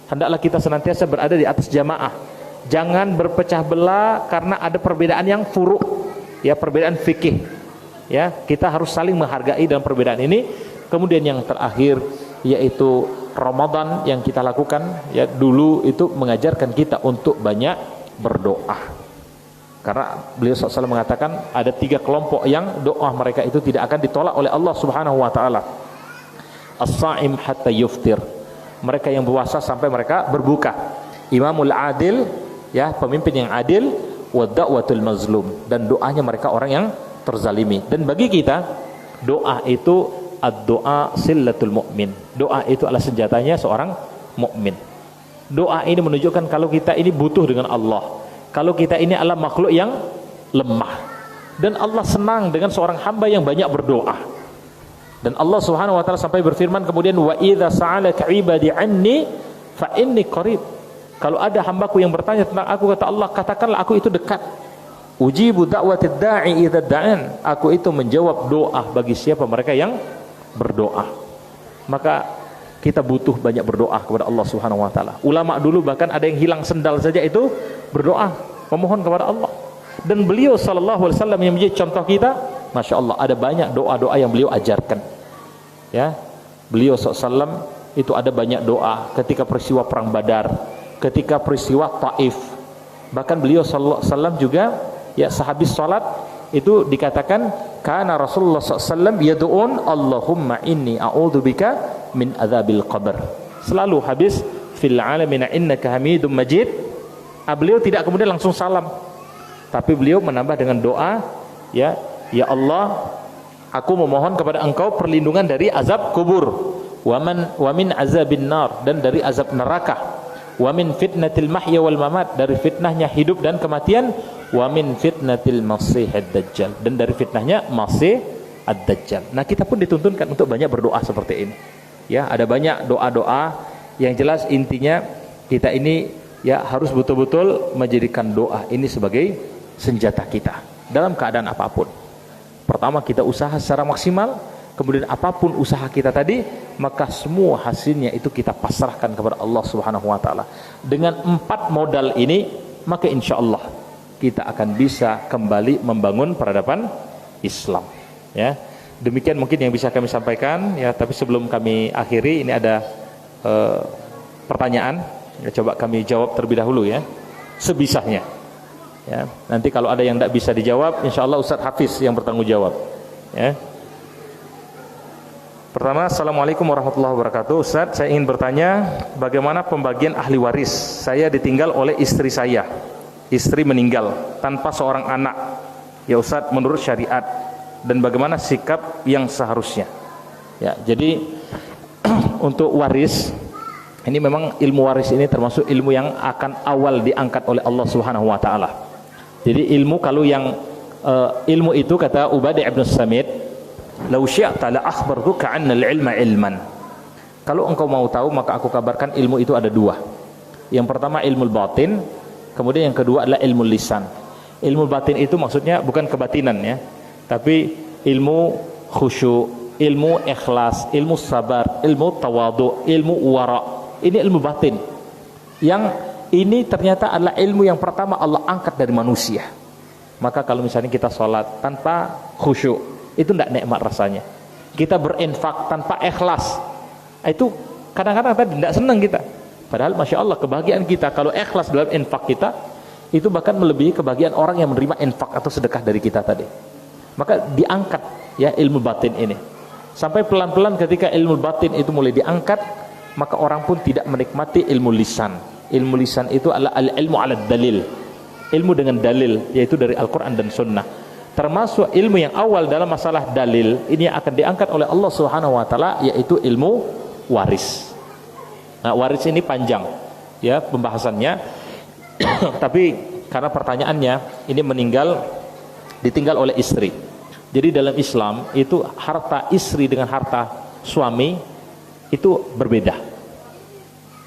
Hendaklah kita senantiasa berada di atas jamaah. Jangan berpecah belah karena ada perbedaan yang furu', ya perbedaan fikih. Ya, kita harus saling menghargai dalam perbedaan ini. Kemudian yang terakhir yaitu Ramadan yang kita lakukan ya dulu itu mengajarkan kita untuk banyak berdoa. Karena beliau SAW mengatakan ada 3 kelompok yang doa mereka itu tidak akan ditolak oleh Allah Subhanahu wa taala. As-sha'im hatta yuftir. Mereka yang puasa sampai mereka berbuka. Imamul adil, ya pemimpin yang adil, wa da'watul mazlum, dan doanya mereka orang yang terzalimi. Dan bagi kita doa itu ad-doa sillatul mu'min. Doa itu adalah senjatanya seorang mukmin. Doa ini menunjukkan kalau kita ini butuh dengan Allah, kalau kita ini adalah makhluk yang lemah, dan Allah senang dengan seorang hamba yang banyak berdoa. Dan Allah Subhanahu wa taala sampai berfirman kemudian, wa idza sa'alaka 'ibadi 'anni fa inni qarib. Kalau ada hambaku yang bertanya tentang aku, kata Allah, katakanlah aku itu dekat. Ujibu da'watid da'i idza da'an. Aku itu menjawab doa bagi siapa mereka yang berdoa. Maka kita butuh banyak berdoa kepada Allah Subhanahu wa taala. Ulama dulu bahkan ada yang hilang sendal saja itu berdoa, memohon kepada Allah. Dan beliau sallallahu alaihi wasallam yang menjadi contoh kita, Masya Allah, ada banyak doa-doa yang beliau ajarkan. Ya, beliau SAW itu ada banyak doa ketika peristiwa perang Badar, ketika peristiwa Taif. Bahkan beliau SAW juga, ya, sehabis salat itu dikatakan kana Rasulullah SAW yad'un Allahumma inni a'udzubika min adzabil qabr. Selalu habis fil alamin innaka hamidum majid. Beliau tidak kemudian langsung salam, tapi beliau menambah dengan doa, ya Allah, aku memohon kepada Engkau perlindungan dari azab kubur, wa min azabin nar, dan dari azab neraka, wa min fitnatil mahya wal mamat, dari fitnahnya hidup dan kematian, wa min fitnatil masihid dajjal, dan dari fitnahnya masih ad-dajjal. Nah, kita pun dituntunkan untuk banyak berdoa seperti ini. Ya, ada banyak doa-doa yang jelas intinya kita ini ya harus betul-betul menjadikan doa ini sebagai senjata kita dalam keadaan apapun. Pertama, kita usaha secara maksimal, kemudian apapun usaha kita tadi, maka semua hasilnya itu kita pasrahkan kepada Allah Subhanahu wa taala. Dengan 4 modal ini, maka insya Allah kita akan bisa kembali membangun peradaban Islam. Ya, demikian mungkin yang bisa kami sampaikan. Ya, tapi sebelum kami akhiri, ini ada pertanyaan. Ya, coba kami jawab terlebih dahulu ya, sebisanya. Ya, nanti kalau ada yang tidak bisa dijawab, insya Allah Ustadz Hafiz yang bertanggung jawab. Ya. Pertama, Assalamualaikum warahmatullahi wabarakatuh. Ustadz, saya ingin bertanya, bagaimana pembagian ahli waris? Saya ditinggal oleh istri saya. Istri meninggal tanpa seorang anak. Ya Ustadz, menurut syariat, dan bagaimana sikap yang seharusnya? Ya, jadi untuk waris, ini memang ilmu waris ini termasuk ilmu yang akan awal diangkat oleh Allah Subhanahu wa taala. Jadi ilmu, kalau yang ilmu itu kata Ubadah bin Samit, "Lau syi'ta la akhbartuka 'anna al-'ilma 'ilman." Kalau engkau mau tahu, maka aku kabarkan ilmu itu ada 2. Yang pertama ilmu batin, kemudian yang kedua adalah ilmu lisan. Ilmu batin itu maksudnya bukan kebatinan ya, tapi ilmu khusyuk, ilmu ikhlas, ilmu sabar, ilmu tawadu, ilmu wara. Ini ilmu batin. Yang ini ternyata adalah ilmu yang pertama Allah angkat dari manusia. Maka kalau misalnya kita sholat tanpa khusyuk, itu tidak nikmat rasanya. Kita berinfak tanpa ikhlas, itu kadang-kadang tadi tidak senang kita. Padahal Masya Allah, kebahagiaan kita kalau ikhlas dalam infak kita, itu bahkan melebihi kebahagiaan orang yang menerima infak atau sedekah dari kita tadi. Maka diangkat ya ilmu batin ini. Sampai pelan-pelan ketika ilmu batin itu mulai diangkat, maka orang pun tidak menikmati ilmu lisan. Ilmu lisan itu adalah al-ilmu ala dalil, ilmu dengan dalil, yaitu dari Al-Quran dan Sunnah. Termasuk ilmu yang awal dalam masalah dalil ini yang akan diangkat oleh Allah Subhanahu wa taala, yaitu ilmu waris. Nah, waris ini panjang ya pembahasannya. Tapi karena pertanyaannya ini ditinggal oleh istri. Jadi dalam Islam itu harta istri dengan harta suami itu berbeda.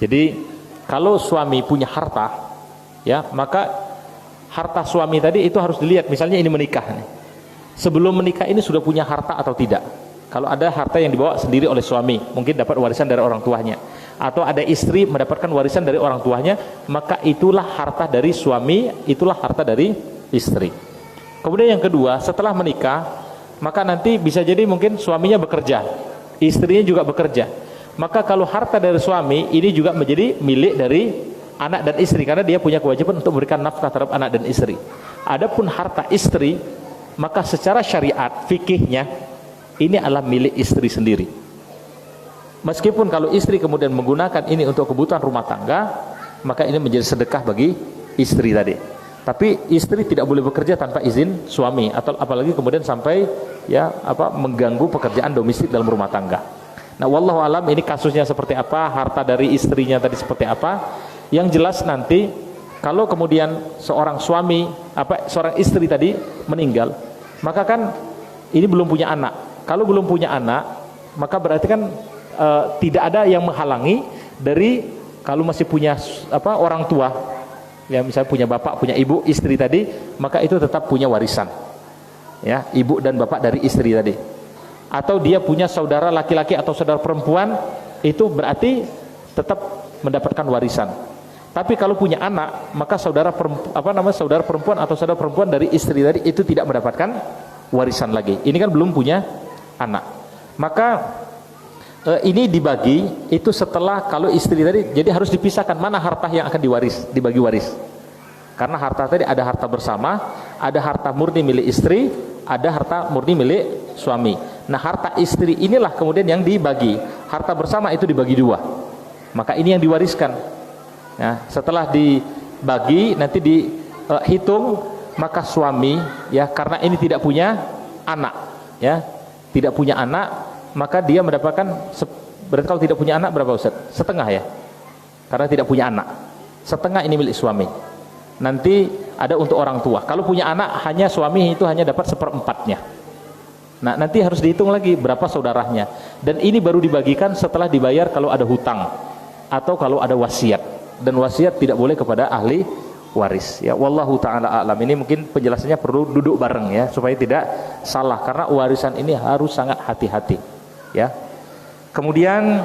Jadi kalau suami punya harta, ya, maka harta suami tadi itu harus dilihat. Misalnya ini menikah nih. Sebelum menikah ini sudah punya harta atau tidak? Kalau ada harta yang dibawa sendiri oleh suami, mungkin dapat warisan dari orang tuanya, atau ada istri mendapatkan warisan dari orang tuanya, maka itulah harta dari suami, itulah harta dari istri. Kemudian yang kedua, setelah menikah, maka nanti bisa jadi mungkin suaminya bekerja, istrinya juga bekerja. Maka kalau harta dari suami ini juga menjadi milik dari anak dan istri, karena dia punya kewajiban untuk memberikan nafkah terhadap anak dan istri. Adapun harta istri, maka secara syariat fikihnya ini adalah milik istri sendiri. Meskipun kalau istri kemudian menggunakan ini untuk kebutuhan rumah tangga, maka ini menjadi sedekah bagi istri tadi. Tapi istri tidak boleh bekerja tanpa izin suami, atau apalagi kemudian sampai mengganggu pekerjaan domestik dalam rumah tangga. Nah, wallahu alam ini kasusnya seperti apa, harta dari istrinya tadi seperti apa. Yang jelas nanti kalau kemudian seorang istri tadi meninggal, maka kan ini belum punya anak. Kalau belum punya anak, maka berarti kan tidak ada yang menghalangi dari kalau masih punya orang tua, ya misalnya punya bapak, punya ibu, istri tadi, maka itu tetap punya warisan. Ya, ibu dan bapak dari istri tadi. Atau dia punya saudara laki-laki atau saudara perempuan, itu berarti tetap mendapatkan warisan. Tapi kalau punya anak, maka saudara perempuan atau saudara perempuan dari istri tadi itu tidak mendapatkan warisan lagi. Ini kan belum punya anak. Maka ini dibagi itu setelah kalau istri tadi, jadi harus dipisahkan mana harta yang akan dibagi waris. Karena harta tadi ada harta bersama, ada harta murni milik istri, ada harta murni milik suami. Nah, harta istri inilah kemudian yang dibagi. Harta bersama itu dibagi dua. Maka ini yang diwariskan. Ya, setelah dibagi nanti dihitung, maka suami ya karena ini tidak punya anak, ya tidak punya anak, maka dia mendapatkan berarti kalau tidak punya anak berapa Ustaz? Setengah ya, karena tidak punya anak. Setengah ini milik suami. Nanti ada untuk orang tua. Kalau punya anak hanya suami itu hanya dapat seperempatnya. Nah, nanti harus dihitung lagi berapa saudaranya. Dan ini baru dibagikan setelah dibayar kalau ada hutang atau kalau ada wasiat. Dan wasiat tidak boleh kepada ahli waris. Ya, wallahu taala a'lam. Ini mungkin penjelasannya perlu duduk bareng ya supaya tidak salah karena warisan ini harus sangat hati-hati. Ya. Kemudian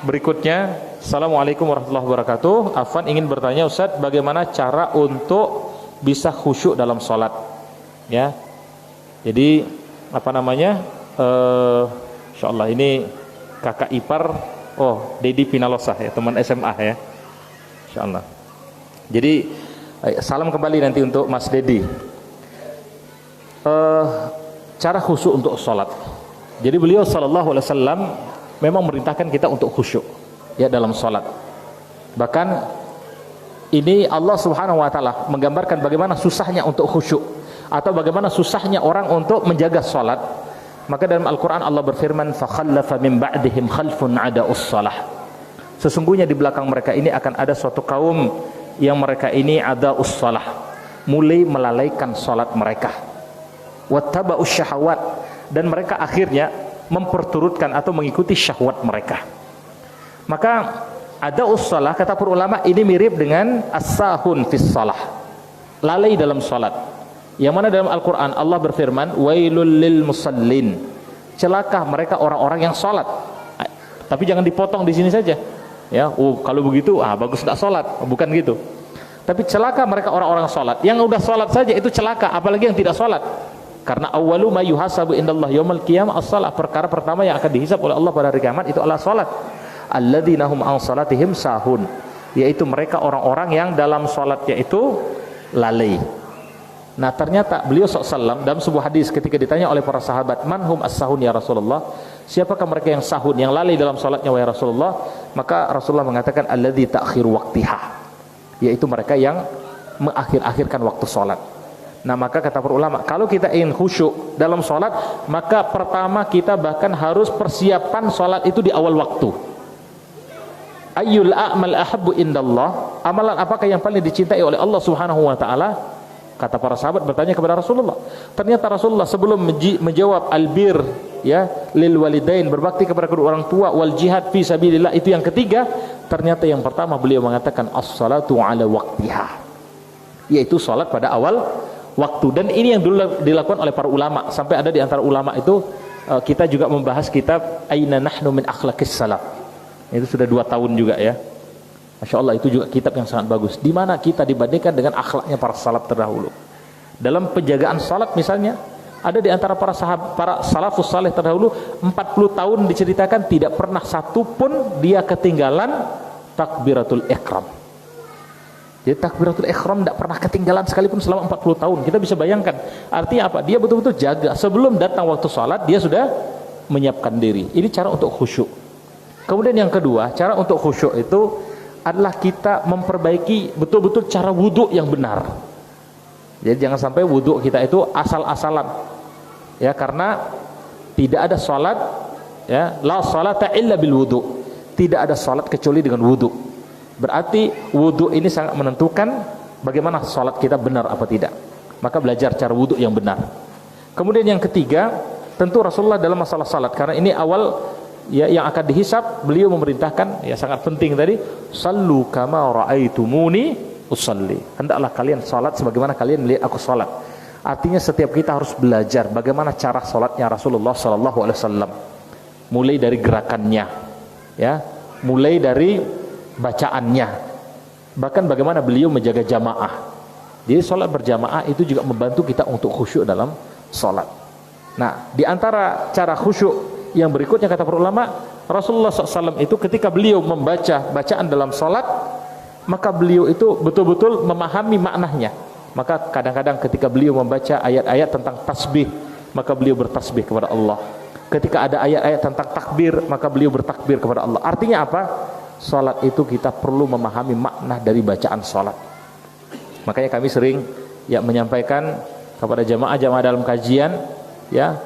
berikutnya, Assalamualaikum warahmatullahi wabarakatuh. Afwan ingin bertanya Ustaz, bagaimana cara untuk bisa khusyuk dalam sholat? Ya. Jadi insyaallah ini kakak ipar, Dedi Pinalosa ya, teman SMA ya. InsyaAllah. Jadi salam kembali nanti untuk Mas Dedi. Cara khusyuk untuk sholat. Jadi beliau sallallahu alaihi wasallam memang merintahkan kita untuk khusyuk ya dalam sholat. Bahkan ini Allah Subhanahu wa taala menggambarkan bagaimana susahnya untuk khusyuk atau bagaimana susahnya orang untuk menjaga sholat. Maka dalam Al-Quran Allah berfirman, فَخَلَّفَ مِنْ بَعْدِهِمْ خَلْفٌ عَدَاءُ الصَّلَاةِ. Sesungguhnya di belakang mereka ini akan ada suatu kaum yang mereka ini adaa'us shalah, mulai melalaikan salat mereka. Wattaba'us syahawat, dan mereka akhirnya memperturutkan atau mengikuti syahwat mereka. Maka adaa'us shalah kata para ulama ini mirip dengan as-sahun fis shalah, lalai dalam salat. Yang mana dalam Al-Qur'an Allah berfirman, wailul lil musallin, celaka mereka orang-orang yang salat. Tapi jangan dipotong di sini saja. Ya, kalau begitu bagus tidak sholat, bukan gitu. Tapi celaka mereka orang-orang sholat. Yang udah sholat saja itu celaka, apalagi yang tidak sholat. Karena awwalu ma yuhasabu indallah yaumil qiyamah as-shalah. Perkara pertama yang akan dihisab oleh Allah pada hari kiamat itu adalah sholat. Alladzina hum an salatihim sahun, yaitu mereka orang-orang yang dalam sholatnya itu lalai. Nah, ternyata beliau SAW dalam sebuah hadis ketika ditanya oleh para sahabat, manhum as-sahun ya Rasulullah, siapakah mereka yang sahun, yang lalai dalam salatnya wahai Rasulullah? Maka Rasulullah mengatakan alladzi ta'khir waqtiha, yaitu mereka yang mengakhir-akhirkan waktu salat. Nah, maka kata para ulama, kalau kita ingin khusyuk dalam salat, maka pertama kita bahkan harus persiapan salat itu di awal waktu. Ayyul a'mal ahabbu indallah, amalan apakah yang paling dicintai oleh Allah Subhanahu wa taala? Kata para sahabat bertanya kepada Rasulullah. Ternyata Rasulullah sebelum menjawab albir ya lil walidain, berbakti kepada kedua orang tua, wal jihad fi sabilillah, itu yang ketiga, ternyata yang pertama beliau mengatakan as-salatu ala waqtiha, yaitu salat pada awal waktu. Dan ini yang dulu dilakukan oleh para ulama, sampai ada di antara ulama itu kita juga membahas kitab Aina Nahnu min Akhlaqis Salaf. Itu sudah 2 tahun juga ya. Masya Allah, itu juga kitab yang sangat bagus. Di mana kita dibandingkan dengan akhlaknya para salaf terdahulu. Dalam penjagaan salat misalnya, ada di antara para salafus saleh terdahulu 40 tahun diceritakan tidak pernah satu pun dia ketinggalan takbiratul ihram. Jadi takbiratul ihram tidak pernah ketinggalan sekalipun selama 40 tahun. Kita bisa bayangkan. Artinya apa? Dia betul-betul jaga. Sebelum datang waktu salat, dia sudah menyiapkan diri. Ini cara untuk khusyuk. Kemudian yang kedua, cara untuk khusyuk itu adalah kita memperbaiki betul-betul cara wudhu yang benar. Jadi jangan sampai wudhu kita itu asal-asalan. Ya, karena tidak ada salat ya, la salata illa bil wudhu. Tidak ada salat kecuali dengan wudhu. Berarti wudhu ini sangat menentukan bagaimana salat kita benar apa tidak. Maka belajar cara wudhu yang benar. Kemudian yang ketiga, tentu Rasulullah dalam masalah salat, karena ini awal ya yang akan dihisab, beliau memerintahkan, ya sangat penting tadi, sallu kama raaitumuni usalli. Hendaklah kalian salat sebagaimana kalian melihat aku salat. Artinya setiap kita harus belajar bagaimana cara salatnya Rasulullah sallallahu alaihi wasallam. Mulai dari gerakannya, ya, mulai dari bacaannya, bahkan bagaimana beliau menjaga jamaah. Jadi salat berjamaah itu juga membantu kita untuk khusyuk dalam salat. Nah, di antara cara khusyuk yang berikutnya kata para ulama, Rasulullah SAW itu ketika beliau membaca bacaan dalam salat, maka beliau itu betul-betul memahami maknanya. Maka kadang-kadang ketika beliau membaca ayat-ayat tentang tasbih, maka beliau bertasbih kepada Allah. Ketika ada ayat-ayat tentang takbir, maka beliau bertakbir kepada Allah. Artinya apa? Salat itu kita perlu memahami makna dari bacaan salat. Makanya kami sering ya menyampaikan kepada jamaah-jamaah dalam kajian, ya,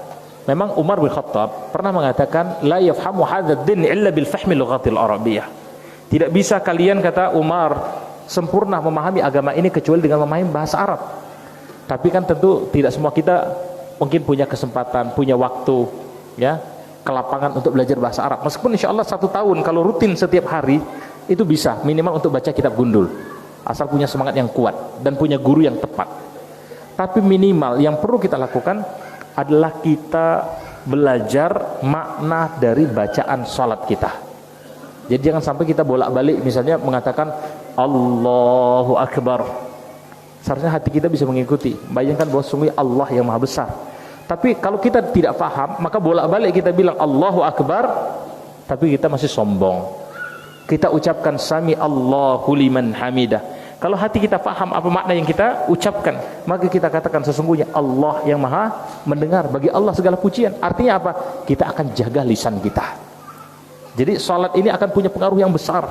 memang Umar bin Khattab pernah mengatakan la yafhamu hadzal din illa bil fahmi lughatil arabiyyah. Tidak bisa kalian, kata Umar, sempurna memahami agama ini kecuali dengan memahami bahasa Arab. Tapi kan tentu tidak semua kita mungkin punya kesempatan, punya waktu, ya, ke lapangan untuk belajar bahasa Arab. Meskipun insya Allah 1 tahun kalau rutin setiap hari itu bisa minimal untuk baca kitab gundul, asal punya semangat yang kuat dan punya guru yang tepat. Tapi minimal yang perlu kita lakukan adalah kita belajar makna dari bacaan salat kita. Jadi jangan sampai kita bolak-balik misalnya mengatakan Allahu Akbar. Seharusnya hati kita bisa mengikuti. Bayangkan bahwa sungguh Allah yang maha besar. Tapi kalau kita tidak paham, maka bolak-balik kita bilang Allahu Akbar, tapi kita masih sombong. Kita ucapkan Sami Allahu liman hamidah. Kalau hati kita paham apa makna yang kita ucapkan, maka kita katakan sesungguhnya Allah yang maha mendengar, bagi Allah segala pujian. Artinya apa? Kita akan jaga lisan kita. Jadi salat ini akan punya pengaruh yang besar.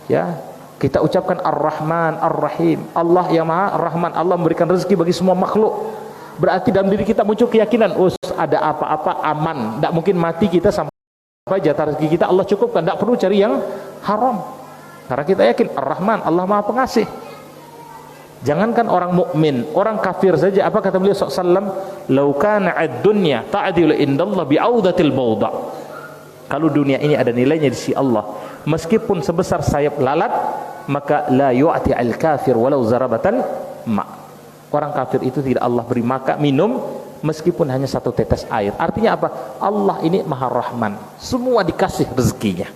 Ya, kita ucapkan Ar-Rahman Ar-Rahim, Allah yang maha Rahman, Allah memberikan rezeki bagi semua makhluk. Berarti dalam diri kita muncul keyakinan, ada apa-apa aman, tidak mungkin mati kita sampai jatah rezeki kita Allah cukupkan, tidak perlu cari yang haram. Karena kita yakin Ar-Rahman, Allah Maha Pengasih. Jangankan orang mukmin, orang kafir saja, apa kata beliau SAW? Lau kana ad-dunya ta'dilu indallah bi'audatil bawda. Kalau dunia ini ada nilainya di sisi Allah, meskipun sebesar sayap lalat, maka la yu'ti al-kafir walau zarabatan ma. Orang kafir itu tidak Allah beri minum meskipun hanya 1 tetes air. Artinya apa? Allah ini Maha Rahman, semua dikasih rezekinya.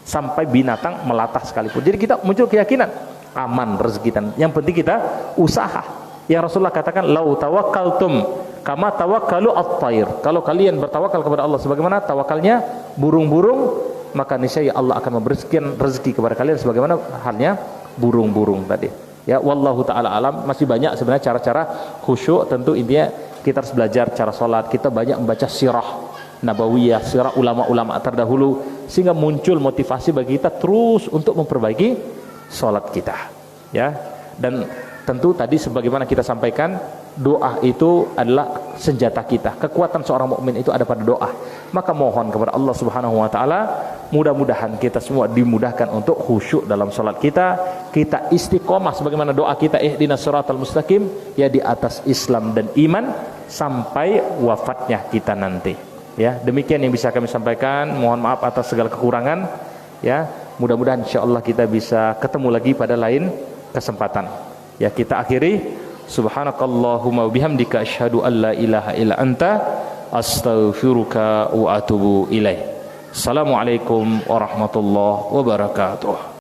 Sampai binatang melatah sekalipun. Jadi kita muncul keyakinan aman rezeki dan yang penting kita usaha. Yang Rasulullah katakan lau tawakkaltum kama tawakkalu at-thair. Kalau kalian bertawakal kepada Allah sebagaimana tawakalnya burung-burung, maka niscaya Allah akan memberikan rezeki kepada kalian sebagaimana halnya burung-burung tadi. Ya, wallahu taala alam. Masih banyak sebenarnya cara-cara khusyuk. Tentu intinya kita harus belajar cara salat. Kita banyak membaca sirah Nabawiyah, sirah ulama-ulama terdahulu, sehingga muncul motivasi bagi kita terus untuk memperbaiki salat kita. Ya, dan tentu tadi sebagaimana kita sampaikan, doa itu adalah senjata kita. Kekuatan seorang mukmin itu ada pada doa. Maka mohon kepada Allah Subhanahu wa taala, mudah-mudahan kita semua dimudahkan untuk khusyuk dalam salat kita. Kita istiqomah sebagaimana doa kita ihdinas siratal mustaqim, ya di atas Islam dan iman sampai wafatnya kita nanti. Ya, demikian yang bisa kami sampaikan. Mohon maaf atas segala kekurangan. Ya, mudah-mudahan insyaallah kita bisa ketemu lagi pada lain kesempatan. Ya, kita akhiri. Subhanakallahumma wabihamdika asyhadu an la ilaha illa anta astaghfiruka wa atubu ilaih. Assalamualaikum warahmatullahi wabarakatuh.